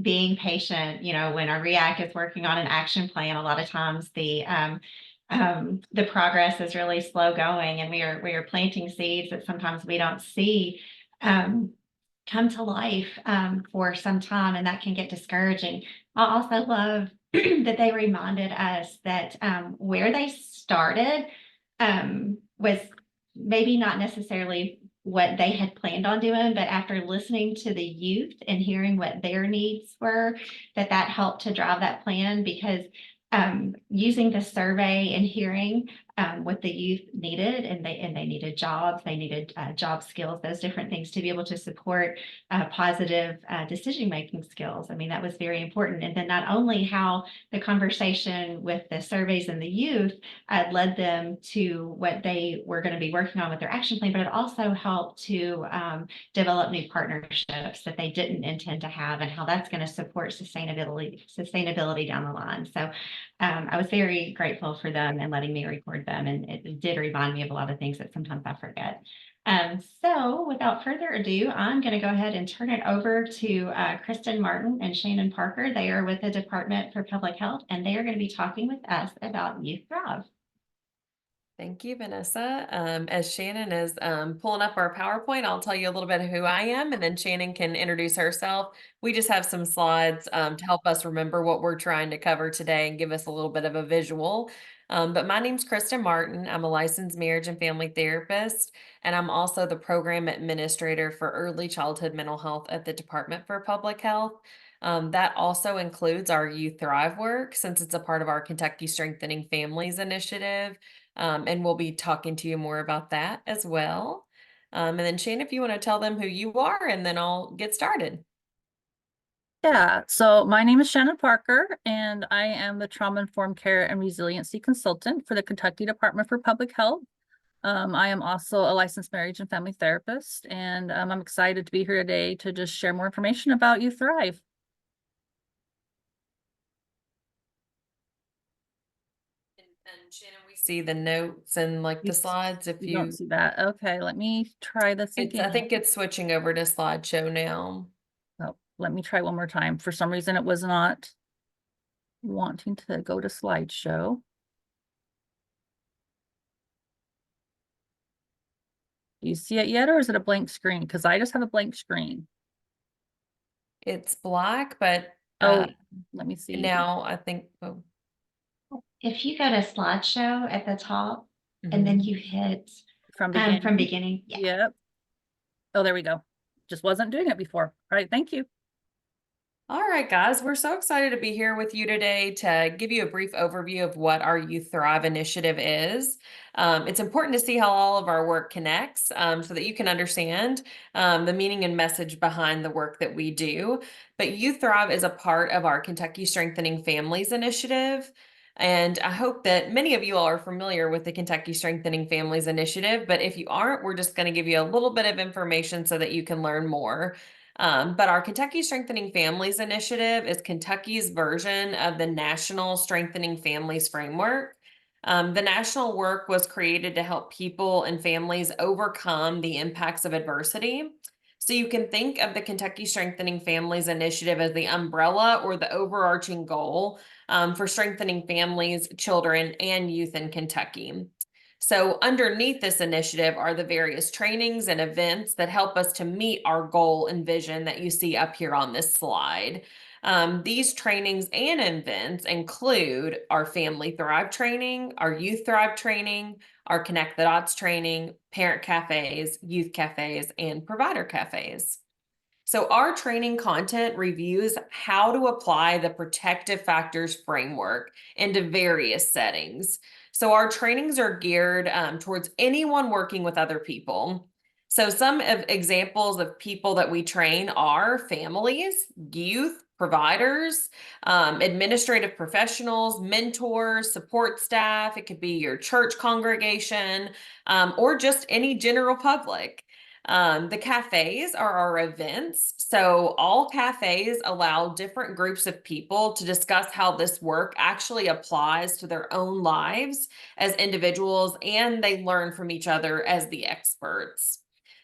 being patient, when our REACT is working on an action plan, a lot of times the progress is really slow going, and we are planting seeds that sometimes we don't see come to life for some time, and that can get discouraging. I also love that they reminded us that where they started was maybe not necessarily what they had planned on doing, but after listening to the youth and hearing what their needs were, that helped to drive that plan, because using the survey and hearing what the youth needed, and they needed jobs, they needed job skills, those different things to be able to support positive decision-making skills. I mean, that was very important. And then not only how the conversation with the surveys and the youth led them to what they were going to be working on with their action plan, but it also helped to develop new partnerships that they didn't intend to have, and how that's going to support sustainability down the line. So I was very grateful for them and letting me record them, and it did remind me of a lot of things that sometimes I forget. So without further ado, I'm going to go ahead and turn it over to Kristen Martin and Shannon Parker. They are with the Department for Public Health, and they are going to be talking with us about Youth Thrive. Thank you, Vanessa. As Shannon is pulling up our PowerPoint, I'll tell you a little bit of who I am, and then Shannon can introduce herself. We just have some slides to help us remember what we're trying to cover today and give us a little bit of a visual. But my name's Kristen Martin. I'm a licensed marriage and family therapist, and I'm also the program administrator for early childhood mental health at the Department for Public Health. That also includes our Youth Thrive work, since it's a part of our Kentucky Strengthening Families initiative. And we'll be talking to you more about that as well. And then Shane, if you want to tell them who you are, and then I'll get started. Yeah, so my name is Shannon Parker, and I am the Trauma-Informed Care and Resiliency Consultant for the Kentucky Department for Public Health. I am also a licensed marriage and family therapist, and I'm excited to be here today to just share more information about Youth Thrive. And Shannon, we see the notes and like the slides. If You don't see that. Okay, let me try this again. I think it's switching over to slideshow now. Oh, let me try one more time. For some reason, it was not wanting to go to slideshow. Do you see it yet, or is it a blank screen? Because I just have a blank screen. It's black, but Oh, let me see. now I think. Oh. If you go to slideshow at the top, and then you hit From beginning. beginning. Yeah. Yep. Oh, there we go. Just wasn't doing it before. All right, thank you. All right, guys, we're so excited to be here with you today to give you a brief overview of what our Youth Thrive initiative is. It's important to see how all of our work connects so that you can understand the meaning and message behind the work that we do. But Youth Thrive is a part of our Kentucky Strengthening Families initiative. And I hope that many of you all are familiar with the Kentucky Strengthening Families initiative. But if you aren't, we're just going to give you a little bit of information so that you can learn more. But our Kentucky Strengthening Families initiative is Kentucky's version of the National Strengthening Families Framework. The national work was created to help people and families overcome the impacts of adversity. So you can think of the Kentucky Strengthening Families initiative as the umbrella or the overarching goal for strengthening families, children, and youth in Kentucky. So underneath this initiative are the various trainings and events that help us to meet our goal and vision that you see up here on this slide. These trainings and events include our Family Thrive training, our Youth Thrive training, our Connect the Dots training, parent cafes, youth cafes, and provider cafes. So our training content reviews how to apply the protective factors framework into various settings. So our trainings are geared towards anyone working with other people. So some of examples of people that we train are families, youth, providers, administrative professionals, mentors, support staff. It could be your church congregation or just any general public. The cafes are our events. So all cafes allow different groups of people to discuss how this work actually applies to their own lives as individuals, and they learn from each other as the experts.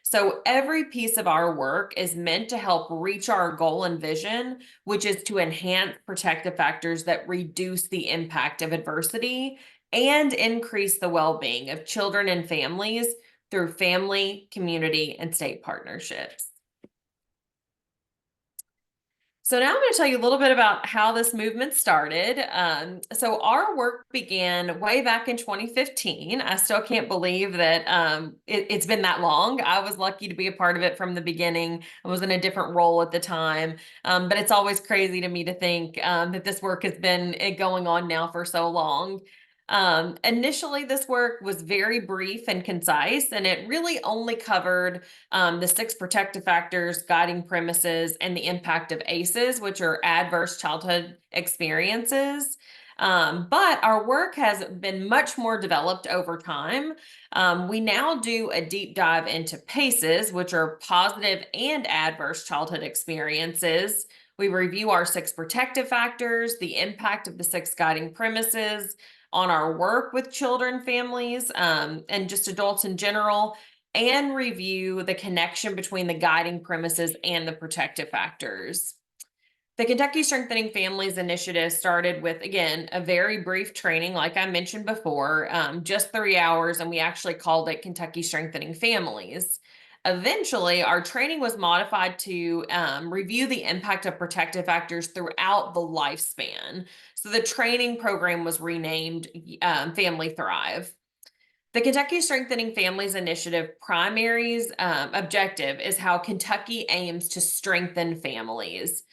So every piece of our work is meant to help reach our goal and vision, which is to enhance protective factors that reduce the impact of adversity and increase the well-being of children and families through family, community, and state partnerships. So now I'm going to tell you a little bit about how this movement started. So our work began way back in 2015. I still can't believe that it's been that long. I was lucky to be a part of it from the beginning. I was in a different role at the time, but it's always crazy to me to think that this work has been going on now for so long. Initially, this work was very brief and concise, and it really only covered the 6 protective factors, guiding premises, and the impact of ACEs, which are adverse childhood experiences. But our work has been much more developed over time. We now do a deep dive into PACEs, which are positive and adverse childhood experiences. We review our 6 protective factors, the impact of the 6 guiding premises on our work with children, families, and just adults in general, and review the connection between the guiding premises and the protective factors. The Kentucky Strengthening Families Initiative started with, again, a very brief training, like I mentioned before, just 3 hours, and we actually called it Kentucky Strengthening Families. Eventually, our training was modified to review the impact of protective factors throughout the lifespan. So the training program was renamed Family Thrive. The Kentucky Strengthening Families Initiative primary's objective is how Kentucky aims to strengthen families.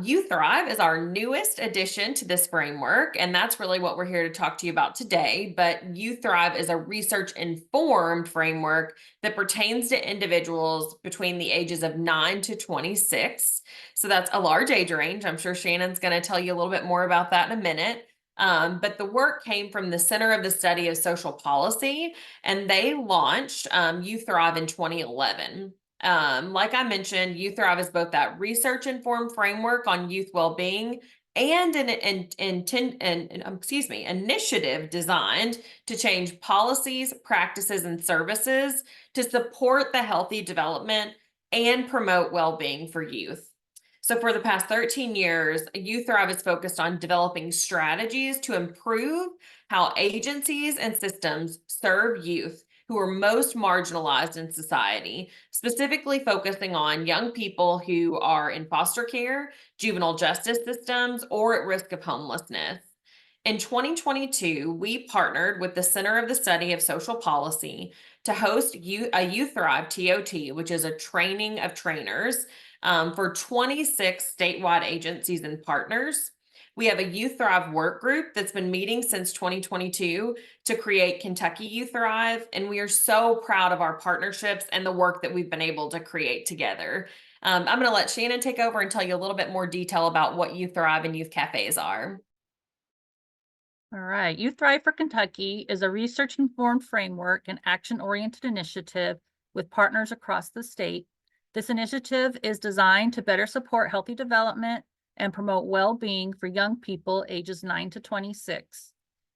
You Thrive is our newest addition to this framework, and that's really what we're here to talk to you about today. But You Thrive is a research-informed framework that pertains to individuals between the ages of 9 to 26. So that's a large age range. I'm sure Shannon's going to tell you a little bit more about that in a minute. But the work came from the Center of the Study of Social Policy, and they launched You Thrive in 2011. Like I mentioned, You Thrive is both that research-informed framework on youth well-being and an initiative designed to change policies, practices, and services to support the healthy development and promote well-being for youth. So for the past 13 years, You Thrive is focused on developing strategies to improve how agencies and systems serve youth who are most marginalized in society, specifically focusing on young people who are in foster care, juvenile justice systems, or at risk of homelessness. In 2022, we partnered with the Center of the Study of Social Policy to host a You Thrive TOT, which is a training of trainers for 26 statewide agencies and partners. We have a You Thrive work group that's been meeting since 2022 to create Kentucky You Thrive, and we are so proud of our partnerships and the work that we've been able to create together. I'm going to let Shannon take over and tell you a little bit more detail about what You Thrive and Youth Cafes are. All right. You Thrive for Kentucky is a research-informed framework and action-oriented initiative with partners across the state. This initiative is designed to better support healthy development and promote well-being for young people ages 9 to 26.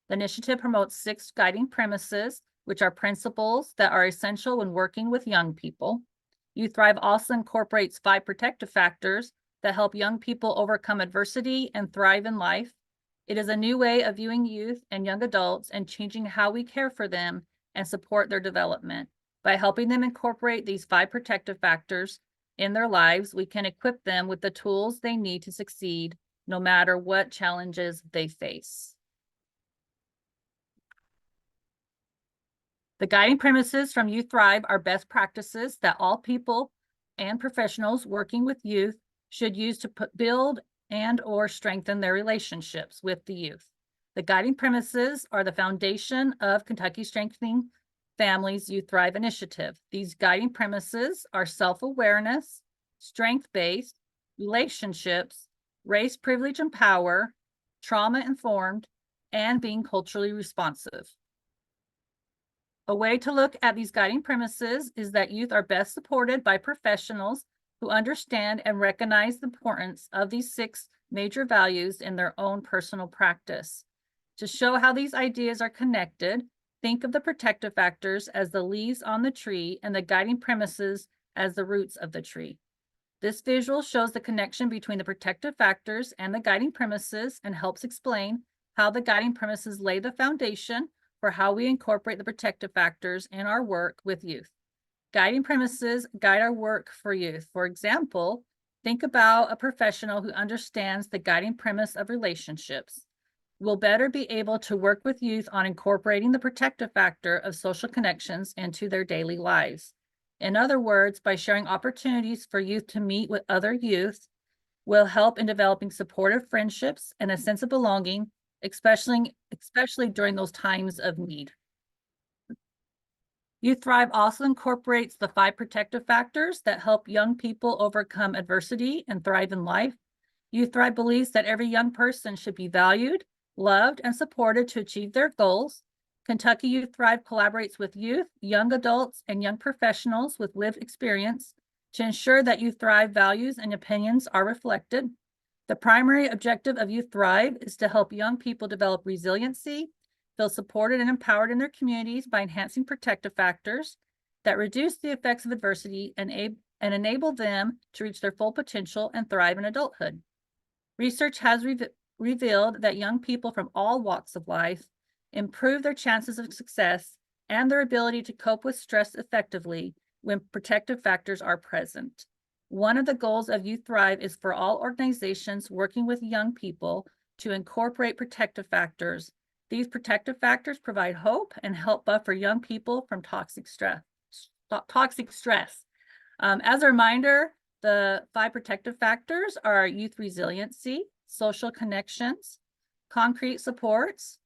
The initiative promotes 6 guiding premises, which are principles that are essential when working with young people. You Thrive also incorporates 5 protective factors that help young people overcome adversity and thrive in life. It is a new way of viewing youth and young adults and changing how we care for them and support their development. By helping them incorporate these 5 protective factors in their lives, we can equip them with the tools they need to succeed, no matter what challenges they face. The guiding premises from You Thrive are best practices that all people and professionals working with youth should use to build and/or strengthen their relationships with the youth. The guiding premises are the foundation of Kentucky Strengthening Families You Thrive initiative. These guiding premises are self-awareness, strength-based, relationships, race, privilege, and power, trauma-informed, and being culturally responsive. A way to look at these guiding premises is that youth are best supported by professionals who understand and recognize the importance of these 6 major values in their own personal practice. To show how these ideas are connected, think of the protective factors as the leaves on the tree and the guiding premises as the roots of the tree. This visual shows the connection between the protective factors and the guiding premises and helps explain how the guiding premises lay the foundation for how we incorporate the protective factors in our work with youth. Guiding premises guide our work for youth. For example, think about a professional who understands the guiding premise of relationships. Will better be able to work with youth on incorporating the protective factor of social connections into their daily lives. In other words, by sharing opportunities for youth to meet with other youth, will help in developing supportive friendships and a sense of belonging, especially during those times of need. Youth Thrive also incorporates the 5 protective factors that help young people overcome adversity and thrive in life. Youth Thrive believes that every young person should be valued, loved, and supported to achieve their goals. Kentucky Youth Thrive collaborates with youth, young adults, and young professionals with lived experience to ensure that Youth Thrive values and opinions are reflected. The primary objective of Youth Thrive is to help young people develop resiliency, feel supported and empowered in their communities by enhancing protective factors that reduce the effects of adversity and enable them to reach their full potential and thrive in adulthood. Research has revealed that young people from all walks of life improve their chances of success and their ability to cope with stress effectively when protective factors are present. One of the goals of Youth Thrive is for all organizations working with young people to incorporate protective factors. These protective factors provide hope and help buffer young people from toxic stress. As a reminder, the 5 protective factors are youth resiliency, social connections, concrete supports,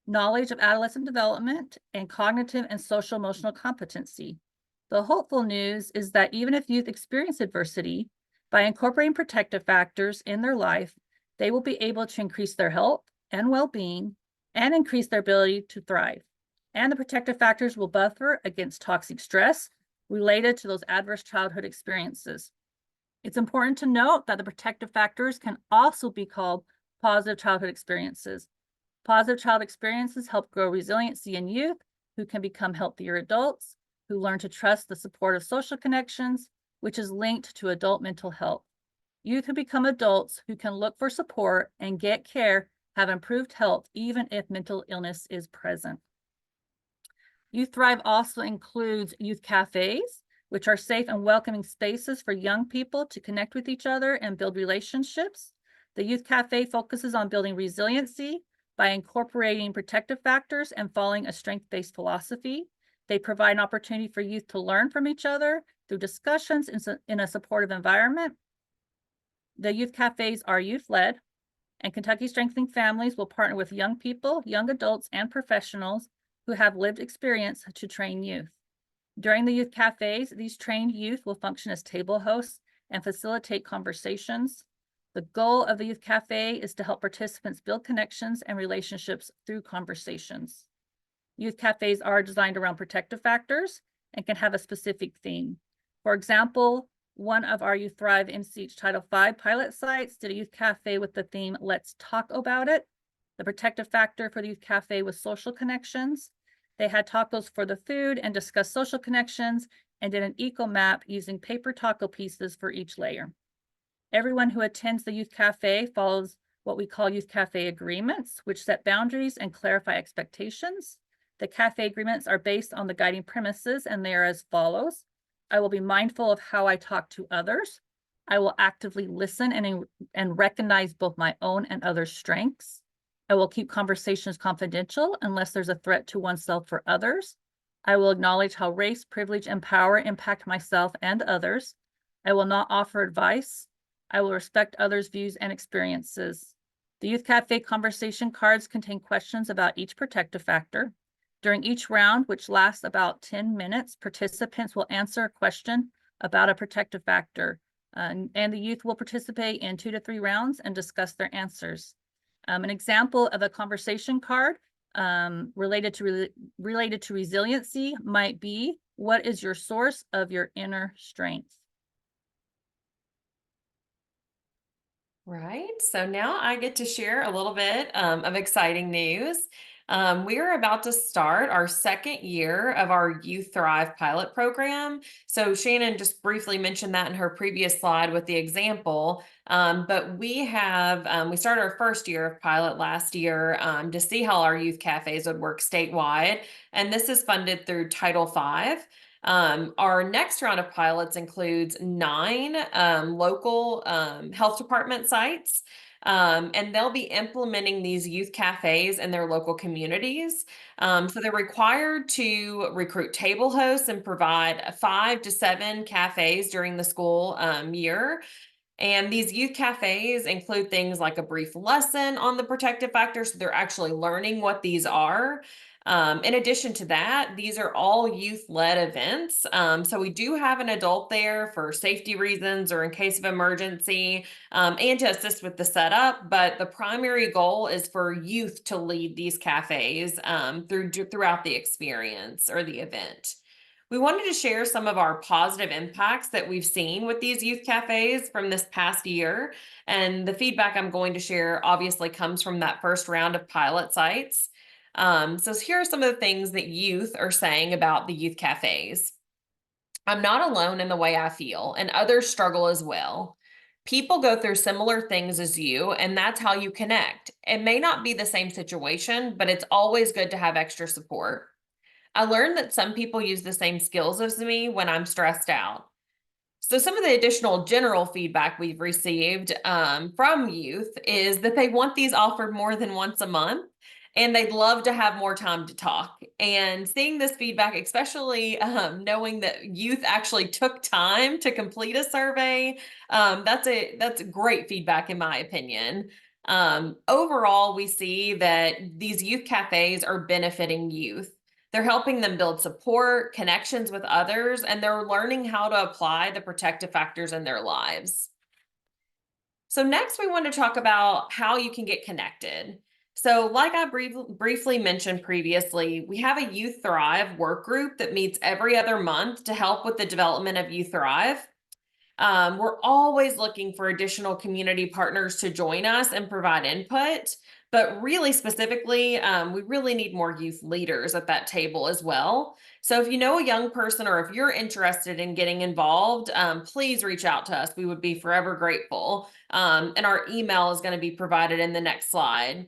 knowledge of adolescent development, and cognitive and social emotional competency. The hopeful news is that even if youth experience adversity, by incorporating protective factors in their life, they will be able to increase their health and well-being and increase their ability to thrive. And the protective factors will buffer against toxic stress related to those adverse childhood experiences. It's important to note that the protective factors can also be called positive childhood experiences. Positive child experiences help grow resiliency in youth who can become healthier adults, who learn to trust the support of social connections, which is linked to adult mental health. Youth who become adults who can look for support and get care have improved health even if mental illness is present. Youth Thrive also includes youth cafes, which are safe and welcoming spaces for young people to connect with each other and build relationships. The Youth Cafe focuses on building resiliency by incorporating protective factors and following a strength-based philosophy. They provide an opportunity for youth to learn from each other through discussions in a supportive environment. The youth cafes are youth-led, and Kentucky Strengthening Families will partner with young people, young adults, and professionals who have lived experience to train youth. During the youth cafes, these trained youth will function as table hosts and facilitate conversations. The goal of the youth cafe is to help participants build connections and relationships through conversations. Youth cafes are designed around protective factors and can have a specific theme. For example, one of our Youth Thrive MCH Title V pilot sites did a youth cafe with the theme, Let's Talk About It. The protective factor for the youth cafe was social connections. They had tacos for the food and discussed social connections and did an eco map using paper taco pieces for each layer. Everyone who attends the youth cafe follows what we call youth cafe agreements, which set boundaries and clarify expectations. The cafe agreements are based on the guiding premises, and they are as follows. I will be mindful of how I talk to others. I will actively listen and recognize both my own and others' strengths. I will keep conversations confidential unless there's a threat to oneself or others. I will acknowledge how race, privilege, and power impact myself and others. I will not offer advice. I will respect others' views and experiences. The Youth Cafe conversation cards contain questions about each protective factor. During each round, which lasts about 10 minutes, participants will answer a question about a protective factor, and the youth will participate in 2 to 3 rounds and discuss their answers. An example of a conversation card related to resiliency might be, what is your source of your inner strength? Right. So now I get to share a little bit of exciting news. We are about to start our 2nd year of our Youth Thrive pilot program. So Shannon just briefly mentioned that in her previous slide with the example. But we started our 1st year of pilot last year to see how our youth cafes would work statewide. And this is funded through Title V. Our next round of pilots includes 9 local health department sites, and they'll be implementing these youth cafes in their local communities. So they're required to recruit table hosts and provide 5 to 7 cafes during the school year. And these youth cafes include things like a brief lesson on the protective factors. So they're actually learning what these are. In addition to that, these are all youth-led events. So we do have an adult there for safety reasons or in case of emergency, and to assist with the setup. But the primary goal is for youth to lead these cafes throughout the experience or the event. We wanted to share some of our positive impacts that we've seen with these youth cafes from this past year. And the feedback I'm going to share obviously comes from that first round of pilot sites. So here are some of the things that youth are saying about the youth cafes. I'm not alone in the way I feel, and others struggle as well. People go through similar things as you, and that's how you connect. It may not be the same situation, but it's always good to have extra support. I learned that some people use the same skills as me when I'm stressed out. So some of the additional general feedback we've received from youth is that they want these offered more than once a month, and they'd love to have more time to talk. And seeing this feedback, especially knowing that youth actually took time to complete a survey, that's great feedback in my opinion. Overall, we see that these youth cafes are benefiting youth. They're helping them build support, connections with others, and they're learning how to apply the protective factors in their lives. So next we want to talk about how you can get connected. So like I briefly mentioned previously, we have a Youth Thrive work group that meets every other month to help with the development of Youth Thrive. We're always looking for additional community partners to join us and provide input. But really specifically, we really need more youth leaders at that table as well. So if you know a young person or if you're interested in getting involved, please reach out to us. We would be forever grateful. And our email is going to be provided in the next slide.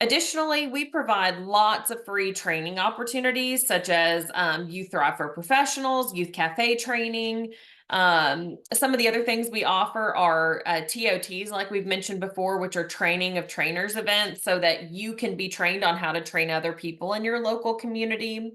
Additionally, we provide lots of free training opportunities such as Youth Thrive for Professionals, Youth Cafe training. Some of the other things we offer are TOTs, like we've mentioned before, which are training of trainers events so that you can be trained on how to train other people in your local community.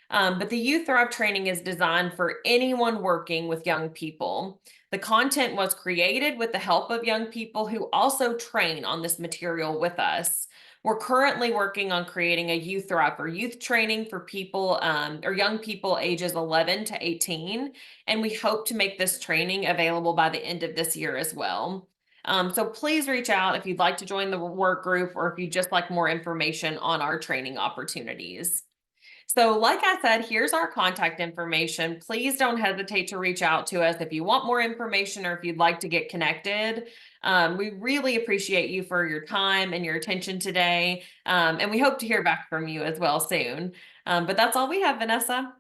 But the Youth Thrive training is designed for anyone working with young people. The content was created with the help of young people who also train on this material with us. We're currently working on creating a Youth Thrive for Youth training for people or young people ages 11 to 18. And we hope to make this training available by the end of this year as well. So please reach out if you'd like to join the work group or if you'd just like more information on our training opportunities. So like I said, here's our contact information. Please don't hesitate to reach out to us if you want more information or if you'd like to get connected. We really appreciate you for your time and your attention today. And we hope to hear back from you as well soon. But that's all we have, Vanessa.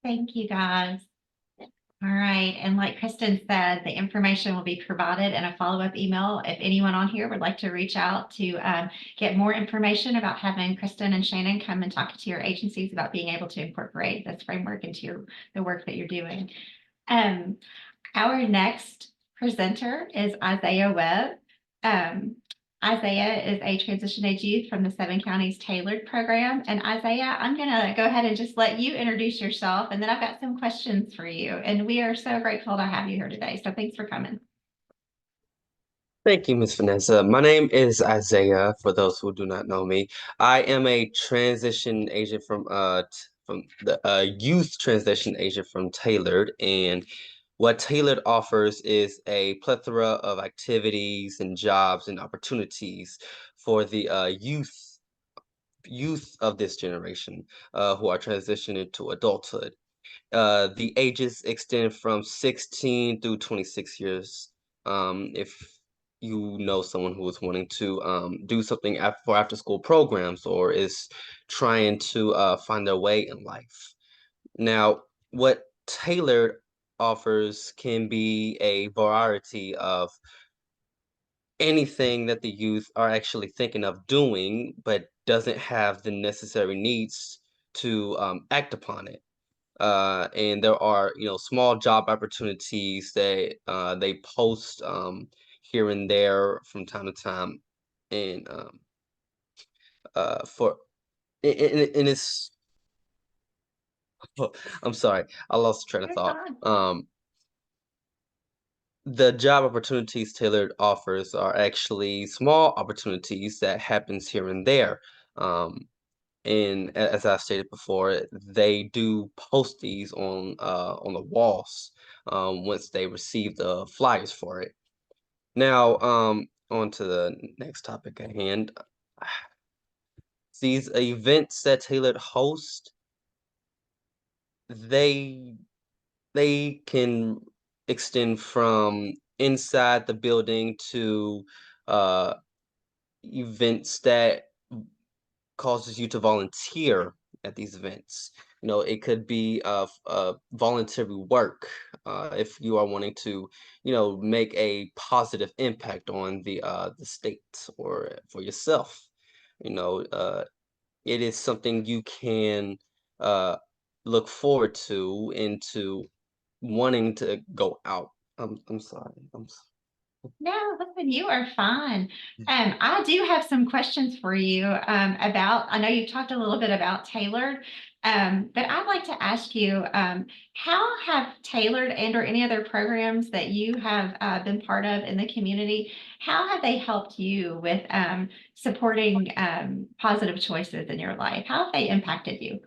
Thank you, guys. All right, and like Kristen said, the information will be provided in a follow-up email. If anyone on here would like to reach out to get more information about having Kristen and Shannon come and talk to your agencies about being able to incorporate this framework into the work that you're doing. Our next presenter is Isaiah Webb. Isaiah is a transition age youth from the Seven Counties Tailored Program. And Isaiah, I'm going to go ahead and just let you introduce yourself, and then I've got some questions for you. And we are so grateful to have you here today. So thanks for coming. Thank you, Ms. Vanessa. My name is Isaiah, for those who do not know me. I am a transition agent from the youth transition agent from Tailored, and what Tailored offers is a plethora of activities and jobs and opportunities for the youth of this generation who are transitioning to adulthood. The ages extend from 16 through 26 years. If you know someone who is wanting to do something for after school programs or is trying to find their way in life. Now, what Tailored offers can be a variety of anything that the youth are actually thinking of doing, but doesn't have the necessary needs to act upon it. And there are, small job opportunities that they post here and there from time to time, and for and it's I'm sorry, I lost train of You're thought. fine. the job opportunities Tailored offers are actually small opportunities that happens here and there. And as I stated before, they do post these on the walls once they receive the flyers for it. Now, on to the next topic at hand. These events that Tailored host, they can extend from inside the building to events that causes you to volunteer at these events. You know, it could be voluntary work if you are wanting to, make a positive impact on the state or for yourself. You know, it is something you can uh, look forward to into wanting to go out. I'm sorry. No, listen, you are fine. I do have some questions for you about, I know you've talked a little bit about Tailored, but I'd like to ask you, how have Tailored and or any other programs that you have been part of in the community, how have they helped you with supporting positive choices in your life? How have they impacted you?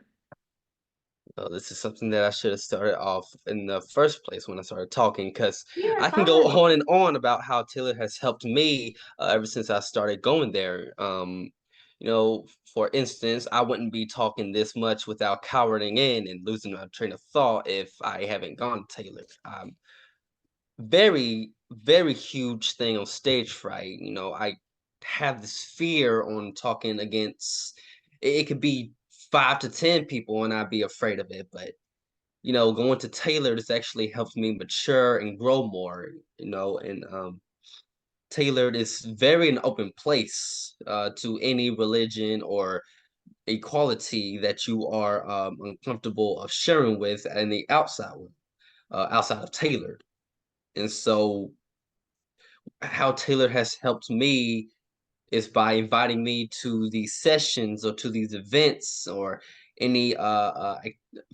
This is something that I should have started off in the first place when I started talking, because You are I can go fine. on and on about how Taylor has helped me ever since I started going there. For instance, I wouldn't be talking this much without cowering in and losing my train of thought if I haven't gone to Taylor. Very, very huge thing on stage fright. I have this fear on talking against it could be 5 to 10 people and I'd be afraid of it. But going to Taylor, this actually helps me mature and grow more, and Tailored is very an open place to any religion or equality that you are uncomfortable of sharing with and the outside of Tailored. And so how Taylor has helped me is by inviting me to these sessions or to these events or any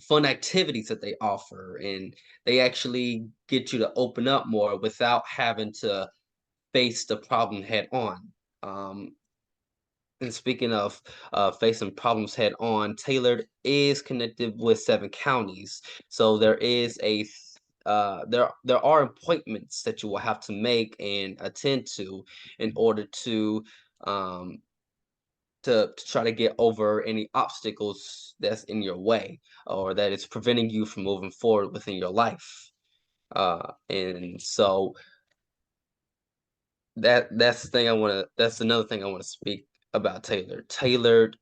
fun activities that they offer, and they actually get you to open up more without having to face the problem head on. Um, and speaking of facing problems head on, Tailored is connected with 7 counties, so there are appointments that you will have to make and attend to in order um, to try to get over any obstacles that's in your way or that is preventing you from moving forward within your life. And so that's another thing I want to speak about Tailored. Tailored,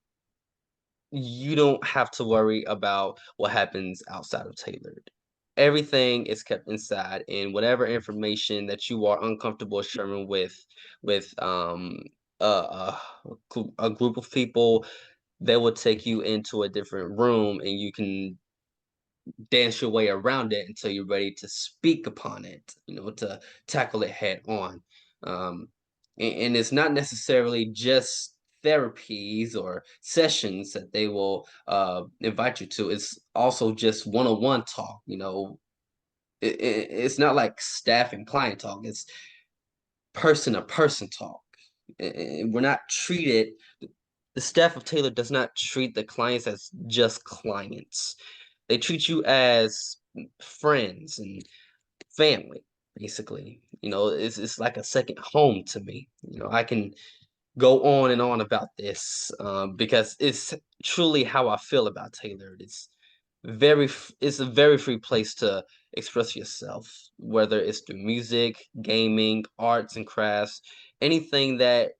you don't have to worry about what happens outside of Tailored. Everything is kept inside, and whatever information that you are uncomfortable sharing with a group of people, they will take you into a different room, and you can dance your way around it until you're ready to speak upon it, to tackle it head on. And it's not necessarily just therapies or sessions that they will invite you to. It's also just one-on-one talk. It's not like staff and client talk. It's person to person talk. And we're not treated. The staff of Taylor does not treat the clients as just clients. They treat you as friends and family, basically. It's like a second home to me. I can go on and on about this because it's truly how I feel about Tailored. It's a very free place to express yourself, whether it's through music, gaming, arts and crafts, anything that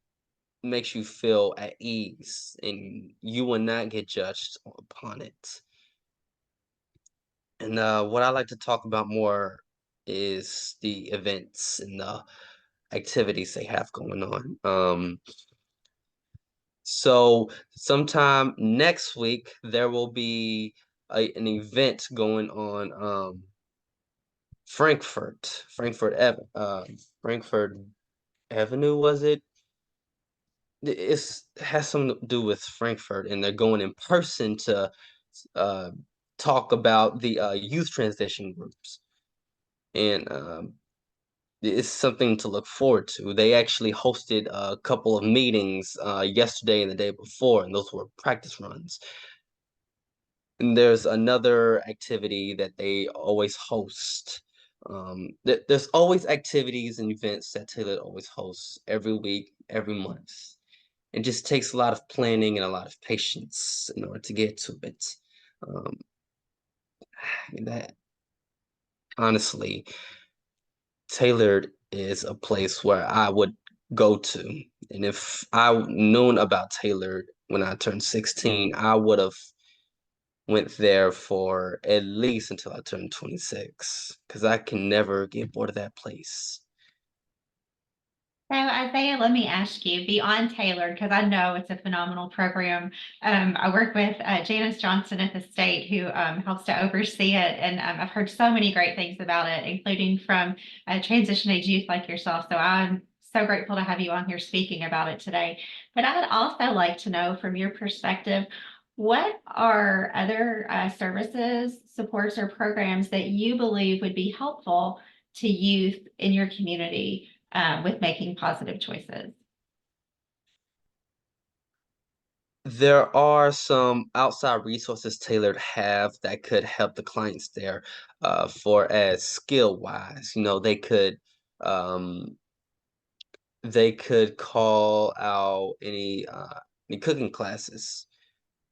makes you feel at ease and you will not get judged upon it. And what I like to talk about more is the events and the activities they have going on. So sometime next week there will be an event going on Frankfurt Avenue, was it? Has something to do with Frankfurt, and they're going in person to uh, talk about the youth transition groups. And it's something to look forward to. They actually hosted a couple of meetings yesterday and the day before, and those were practice runs. And there's another activity that they always host. There's always activities and events that Taylor always hosts every week, every month. It just takes a lot of planning and a lot of patience in order to get to it. And that honestly, Tailored is a place where I would go to. And if I known about Tailored when I turned 16, I would have went there for at least until I turned 26, because I can never get bored of that place. So Isaiah, let me ask you, beyond Tailored, because I know it's a phenomenal program. I work with Janice Johnson at the state who helps to oversee it. And I've heard so many great things about it, including from transition age youth like yourself. So I'm so grateful to have you on here speaking about it today. But I'd also like to know from your perspective, what are other services, supports, or programs that you believe would be helpful to youth in your community with making positive choices? There are some outside resources Tailored have that could help the clients there, for as skill wise. Um, they could call out any cooking classes.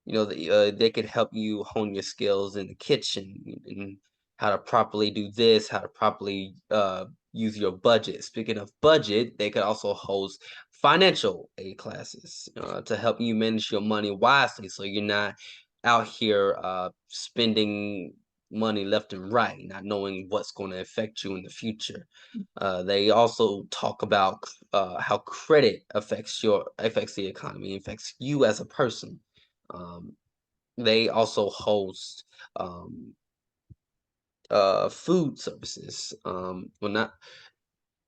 They could help you hone your skills in the kitchen and how to properly do this, how to properly use your budget. Speaking of budget, they could also host financial aid classes to help you manage your money wisely, so you're not out here spending money left and right, not knowing what's going to affect you in the future. They also talk about how credit affects the economy, affects you as a person. Um, they also host um, food services. Well,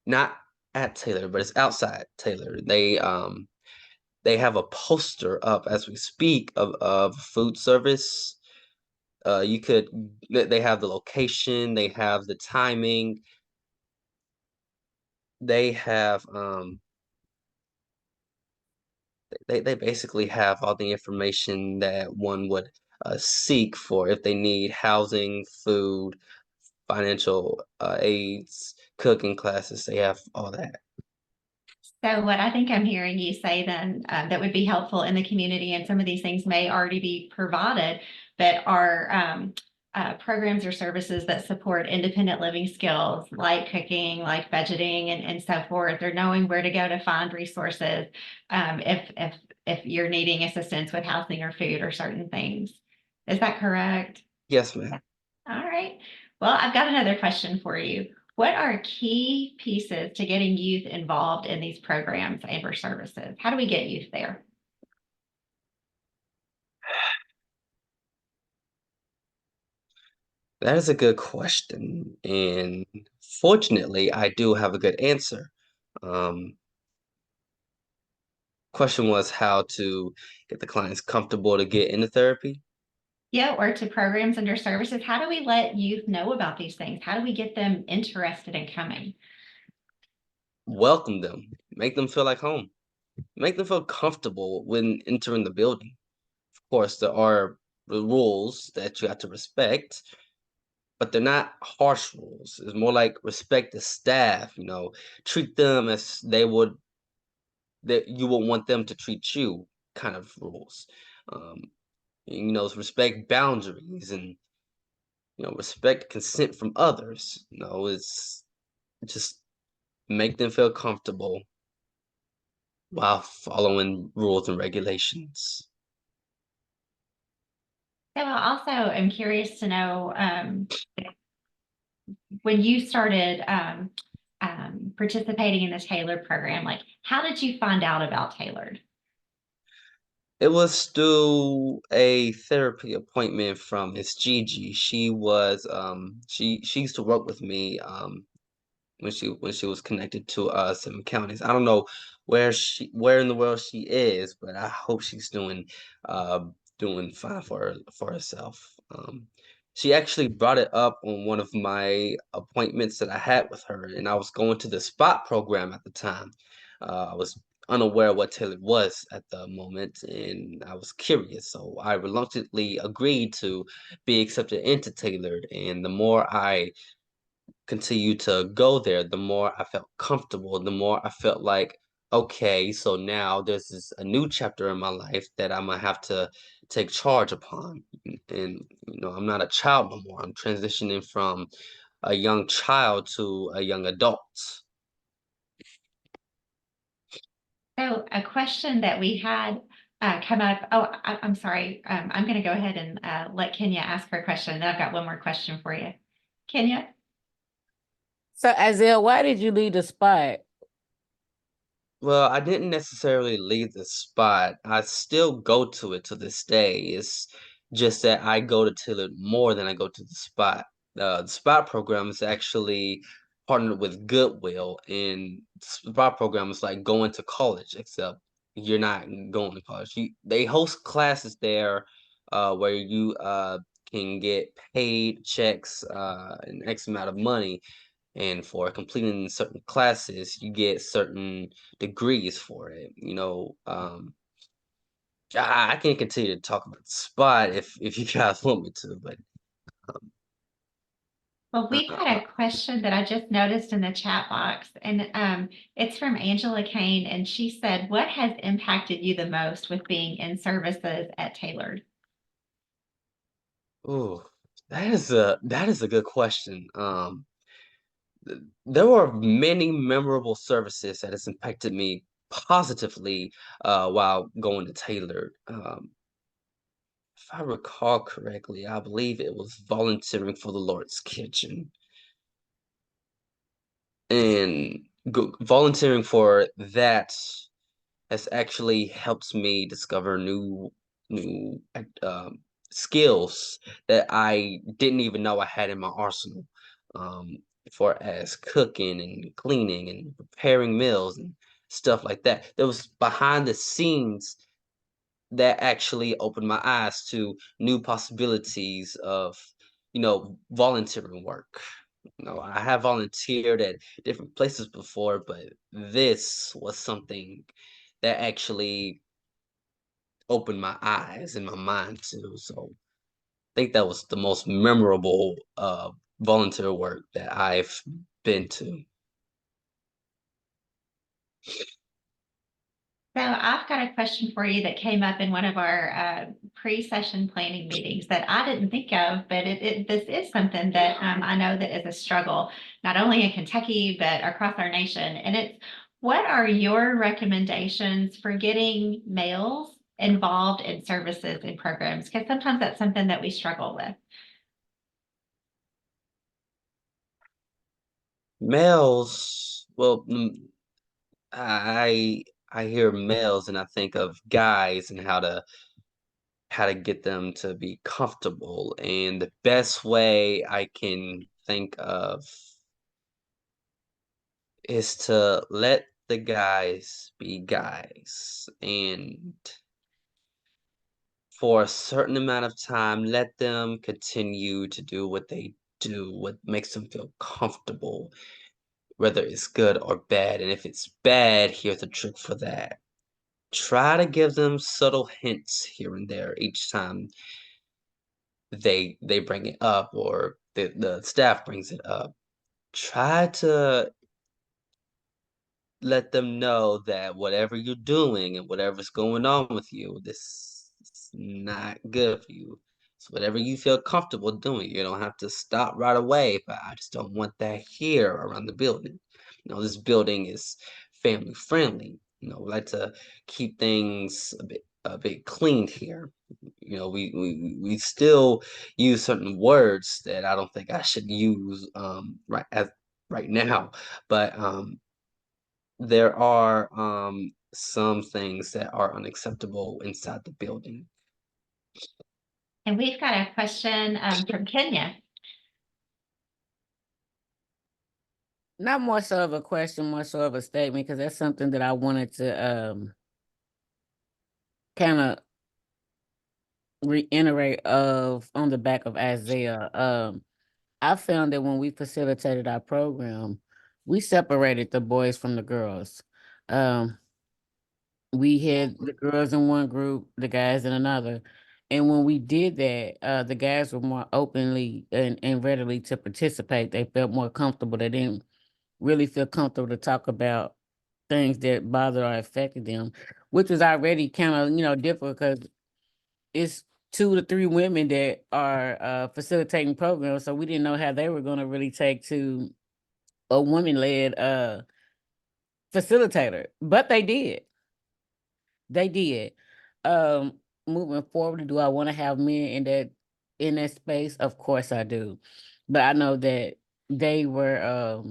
not at Taylor, but it's outside Taylor. They have a poster up as we speak of food service. They have the location, they have the timing, they have they basically have all the information that one would seek for if they need housing, food, financial aids, cooking classes. They have all that. So what I think I'm hearing you say then that would be helpful in the community, and some of these things may already be provided, but are programs or services that support independent living skills like cooking, like budgeting, and so forth, or knowing where to go to find resources if you're needing assistance with housing or food or certain things. Is that correct? Yes, ma'am. All right. Well, I've got another question for you. What are key pieces to getting youth involved in these programs and or services? How do we get youth there? That is a good question, and fortunately, I do have a good answer. Question was how to get the clients comfortable to get into therapy. Yeah, or to programs and or services. How do we let youth know about these things? How do we get them interested in coming? Welcome them, make them feel like home, make them feel comfortable when entering the building. Of course, there are the rules that you have to respect, but they're not harsh rules. It's more like respect the staff, treat them as that you would want them to treat you kind of rules. Um, respect boundaries and respect consent from others. It's just make them feel comfortable while following rules and regulations. So I also am curious to know when you started participating in the Tailored program, like how did you find out about Tailored? It was through a therapy appointment from Miss Gigi. She used to work with me when she was connected to some counties. I don't know where in the world she is, but I hope she's doing fine for herself. she actually brought it up on one of my appointments that I had with her, and I was going to the SPOT program at the time. I was unaware what Tailored was at the moment, and I was curious, so I reluctantly agreed to be accepted into Tailored. And the more I continued to go there, the more I felt comfortable, the more I felt like, okay, so now a new chapter in my life that I'm gonna have to take charge upon. And I'm not a child no more. I'm transitioning from a young child to a young adult. So a question that we had come up, I'm sorry, I'm going to go ahead and let Kenya ask her question. Then I've got one more question for you. Kenya? So Isaiah, why did you leave the spot? Well, I didn't necessarily leave the spot. I still go to it to this day. It's just that I go to Tillard more than I go to the spot. The spot program is actually partnered with Goodwill, and the spot program is like going to college, except you're not going to college. They host classes there, where you can get paid checks, an X amount of money, and for completing certain classes, you get certain degrees for it. I can continue to talk about the spot if you guys want me to, but Well, we've uh, had a question that I just noticed in the chat box, and it's from Angela Kane, and she said, "What has impacted you the most with being in services at Tailored?" ooh, that is a good question. There were many memorable services that has impacted me positively while going to Tailored. If I recall correctly, I believe it was volunteering for the Lord's Kitchen. And volunteering for that has actually helped me discover new skills that I didn't even know I had in my arsenal. Um, for as cooking and cleaning and preparing meals and stuff like that. There was behind the scenes that actually opened my eyes to new possibilities of, volunteering work. I have volunteered at different places before, but this was something that actually opened my eyes and my mind to. So I think that was the most memorable volunteer work that I've been to. So I've got a question for you that came up in one of our pre-session planning meetings that I didn't think of, but this is something that I know that is a struggle, not only in Kentucky, but across our nation. And it's, what are your recommendations for getting males involved in services and programs? Because sometimes that's something that we struggle with. Males, well, I I hear males and I think of guys and how to get them to be comfortable. And the best way I can think of is to let the guys be guys. And for a certain amount of time, let them continue to do what they do, what makes them feel comfortable, whether it's good or bad. And if it's bad, here's a trick for that. Try to give them subtle hints here and there each time they bring it up or the staff brings it up. Try to let them know that whatever you're doing and whatever's going on with you, this is not good for you. So whatever you feel comfortable doing, you don't have to stop right away, but I just don't want that here around the building. This building is family friendly. We like to keep things a bit clean here. We still use certain words that I don't think I should use right now, but there are some things that are unacceptable inside the building. And we've got a question from Kenya. Not more so of a question, more so of a statement, because that's something that I wanted to kind of reiterate on the back of Isaiah. I found that when we facilitated our program, we separated the boys from the girls. Um, we had the girls in one group, the guys in another. And when we did that, the guys were more openly and readily to participate. They felt more comfortable. They didn't really feel comfortable to talk about things that bothered or affected them, which was already kind of, difficult because it's 2 to 3 women that are facilitating programs. So we didn't know how they were going to really take to a woman-led facilitator, but they did. They did. Moving forward, do I want to have men in that space? Of course I do. But I know that they were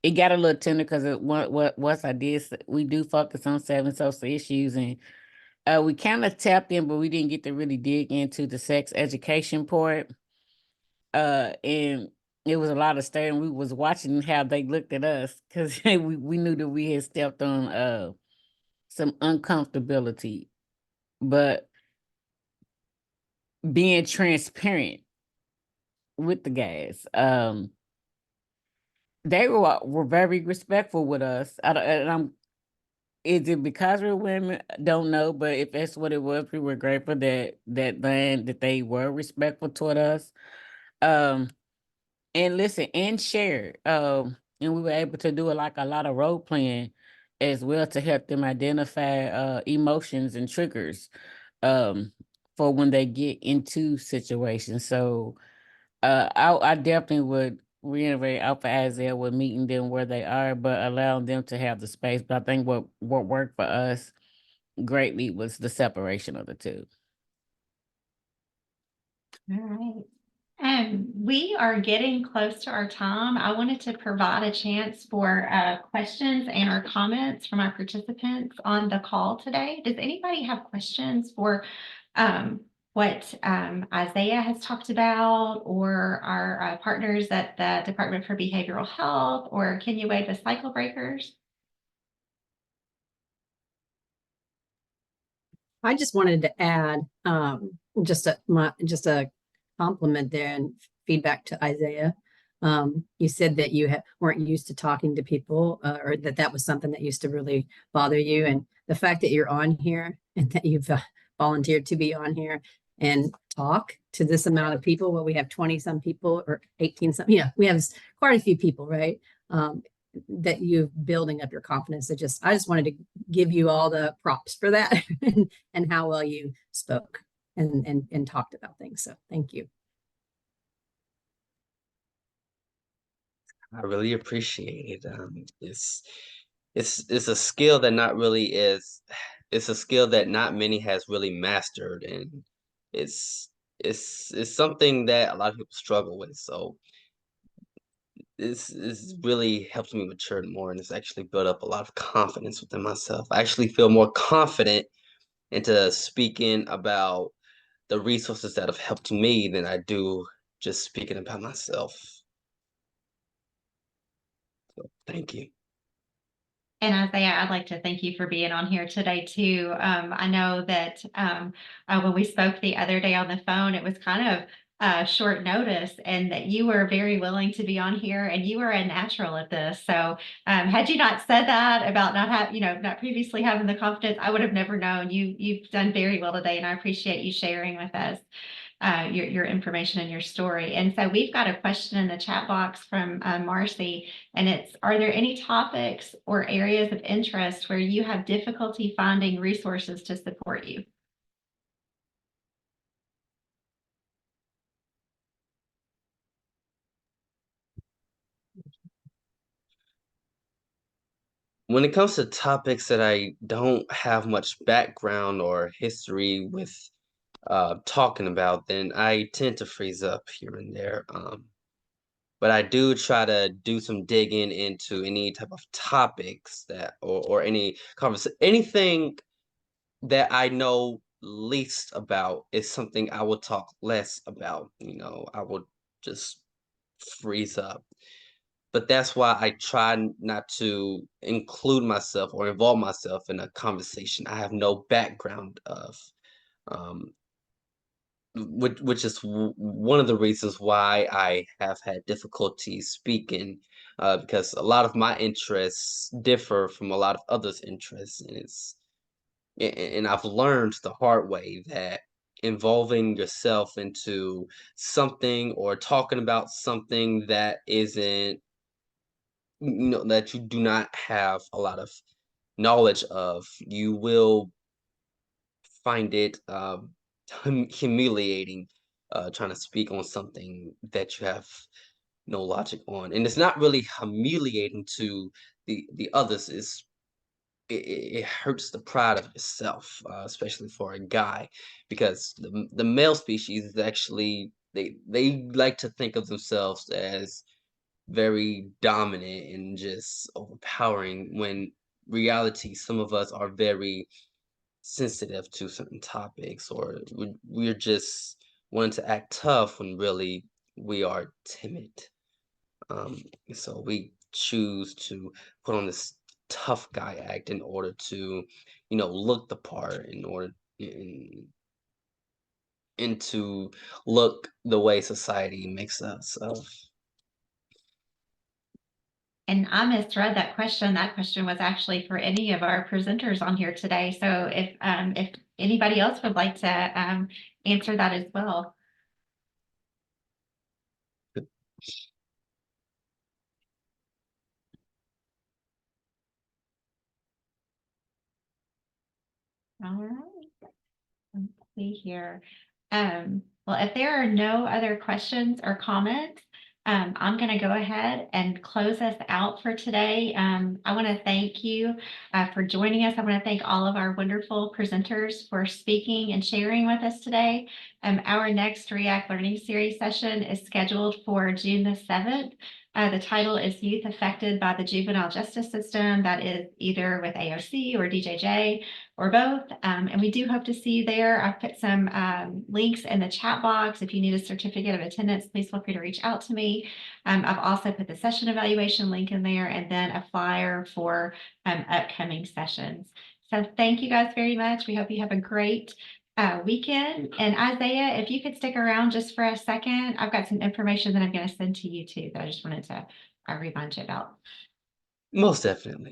it got a little tender because once I did, we do focus on 7 social issues, and we kind of tapped in, but we didn't get to really dig into the sex education part. And it was a lot of staring. We was watching how they looked at us because we knew that we had stepped on some uncomfortability, but being transparent with the guys, they were very respectful with us. Is it because we're women? Don't know, but if that's what it was, we were grateful that they were respectful toward us. And listen and share. And we were able to do a lot of role playing as well to help them identify emotions and triggers for when they get into situations. So I definitely would reiterate out for Isaiah with meeting them where they are, but allowing them to have the space. But I think what worked for us greatly was the separation of the two. All right. We are getting close to our time. I wanted to provide a chance for questions and or comments from our participants on the call today. Does anybody have questions for what Isaiah has talked about, or our partners at the Department for Behavioral Health, or Kenueba Cycle Breakers? I just wanted to add just a compliment there and feedback to Isaiah. You said that you weren't used to talking to people, or that was something that used to really bother you. And the fact that you're on here and that you've volunteered to be on here and talk to this amount of people, well, we have 20 some people or 18 some, we have quite a few people, right? That you're building up your confidence. I just wanted to give you all the props for that and how well you spoke and talked about things. So thank you. I really appreciate it. It's a skill that not really is. It's a skill that not many has really mastered, and it's something that a lot of people struggle with. So this really helps me mature more, and it's actually built up a lot of confidence within myself. I actually feel more confident into speaking about the resources that have helped me than I do just speaking about myself. So thank you. And Isaiah, I'd like to thank you for being on here today too. I know that when we spoke the other day on the phone, it was kind of short notice, and that you were very willing to be on here, and you were a natural at this. So had you not said that about not previously having the confidence, I would have never known. You've done very well today, and I appreciate you sharing with us your information and your story. And so we've got a question in the chat box from Marcy, and it's, are there any topics or areas of interest where you have difficulty finding resources to support you? When it comes to topics that I don't have much background or history with talking about, then I tend to freeze up here and there. But I do try to do some digging into any type of topics that or any conversation, anything that I know least about is something I will talk less about. I will just freeze up. But that's why I try not to include myself or involve myself in a conversation I have no background of. which is one of the reasons why I have had difficulty speaking, because a lot of my interests differ from a lot of others' interests, and and I've learned the hard way that involving yourself into something or talking about something that isn't, that you do not have a lot of knowledge of, you will find it humiliating, trying to speak on something that you have no logic on. And it's not really humiliating to the others. It hurts the pride of yourself, especially for a guy, because the male species is actually, they like to think of themselves as very dominant and just overpowering, when reality, some of us are very sensitive to certain topics, or we're just wanting to act tough when really we are timid. Um, so we choose to put on this tough guy act in order to, look the part, in order in, and to look the way society makes us of. And I misread that question. That question was actually for any of our presenters on here today. So if anybody else would like to answer that as well. All right. Let's see here. Well, if there are no other questions or comments, I'm going to go ahead and close us out for today. I want to thank you for joining us. I want to thank all of our wonderful presenters for speaking and sharing with us today. Our next REACT Learning Series session is scheduled for June the 7th. The title is Youth Affected by the Juvenile Justice System. That is either with AOC or DJJ or both. And we do hope to see you there. I've put some links in the chat box. If you need a certificate of attendance, please feel free to reach out to me. I've also put the session evaluation link in there, and then a flyer for upcoming sessions. So thank you guys very much. We hope you have a great weekend. And Isaiah, if you could stick around just for a second, I've got some information that I'm going to send to you too that I just wanted to remind you about. Most definitely.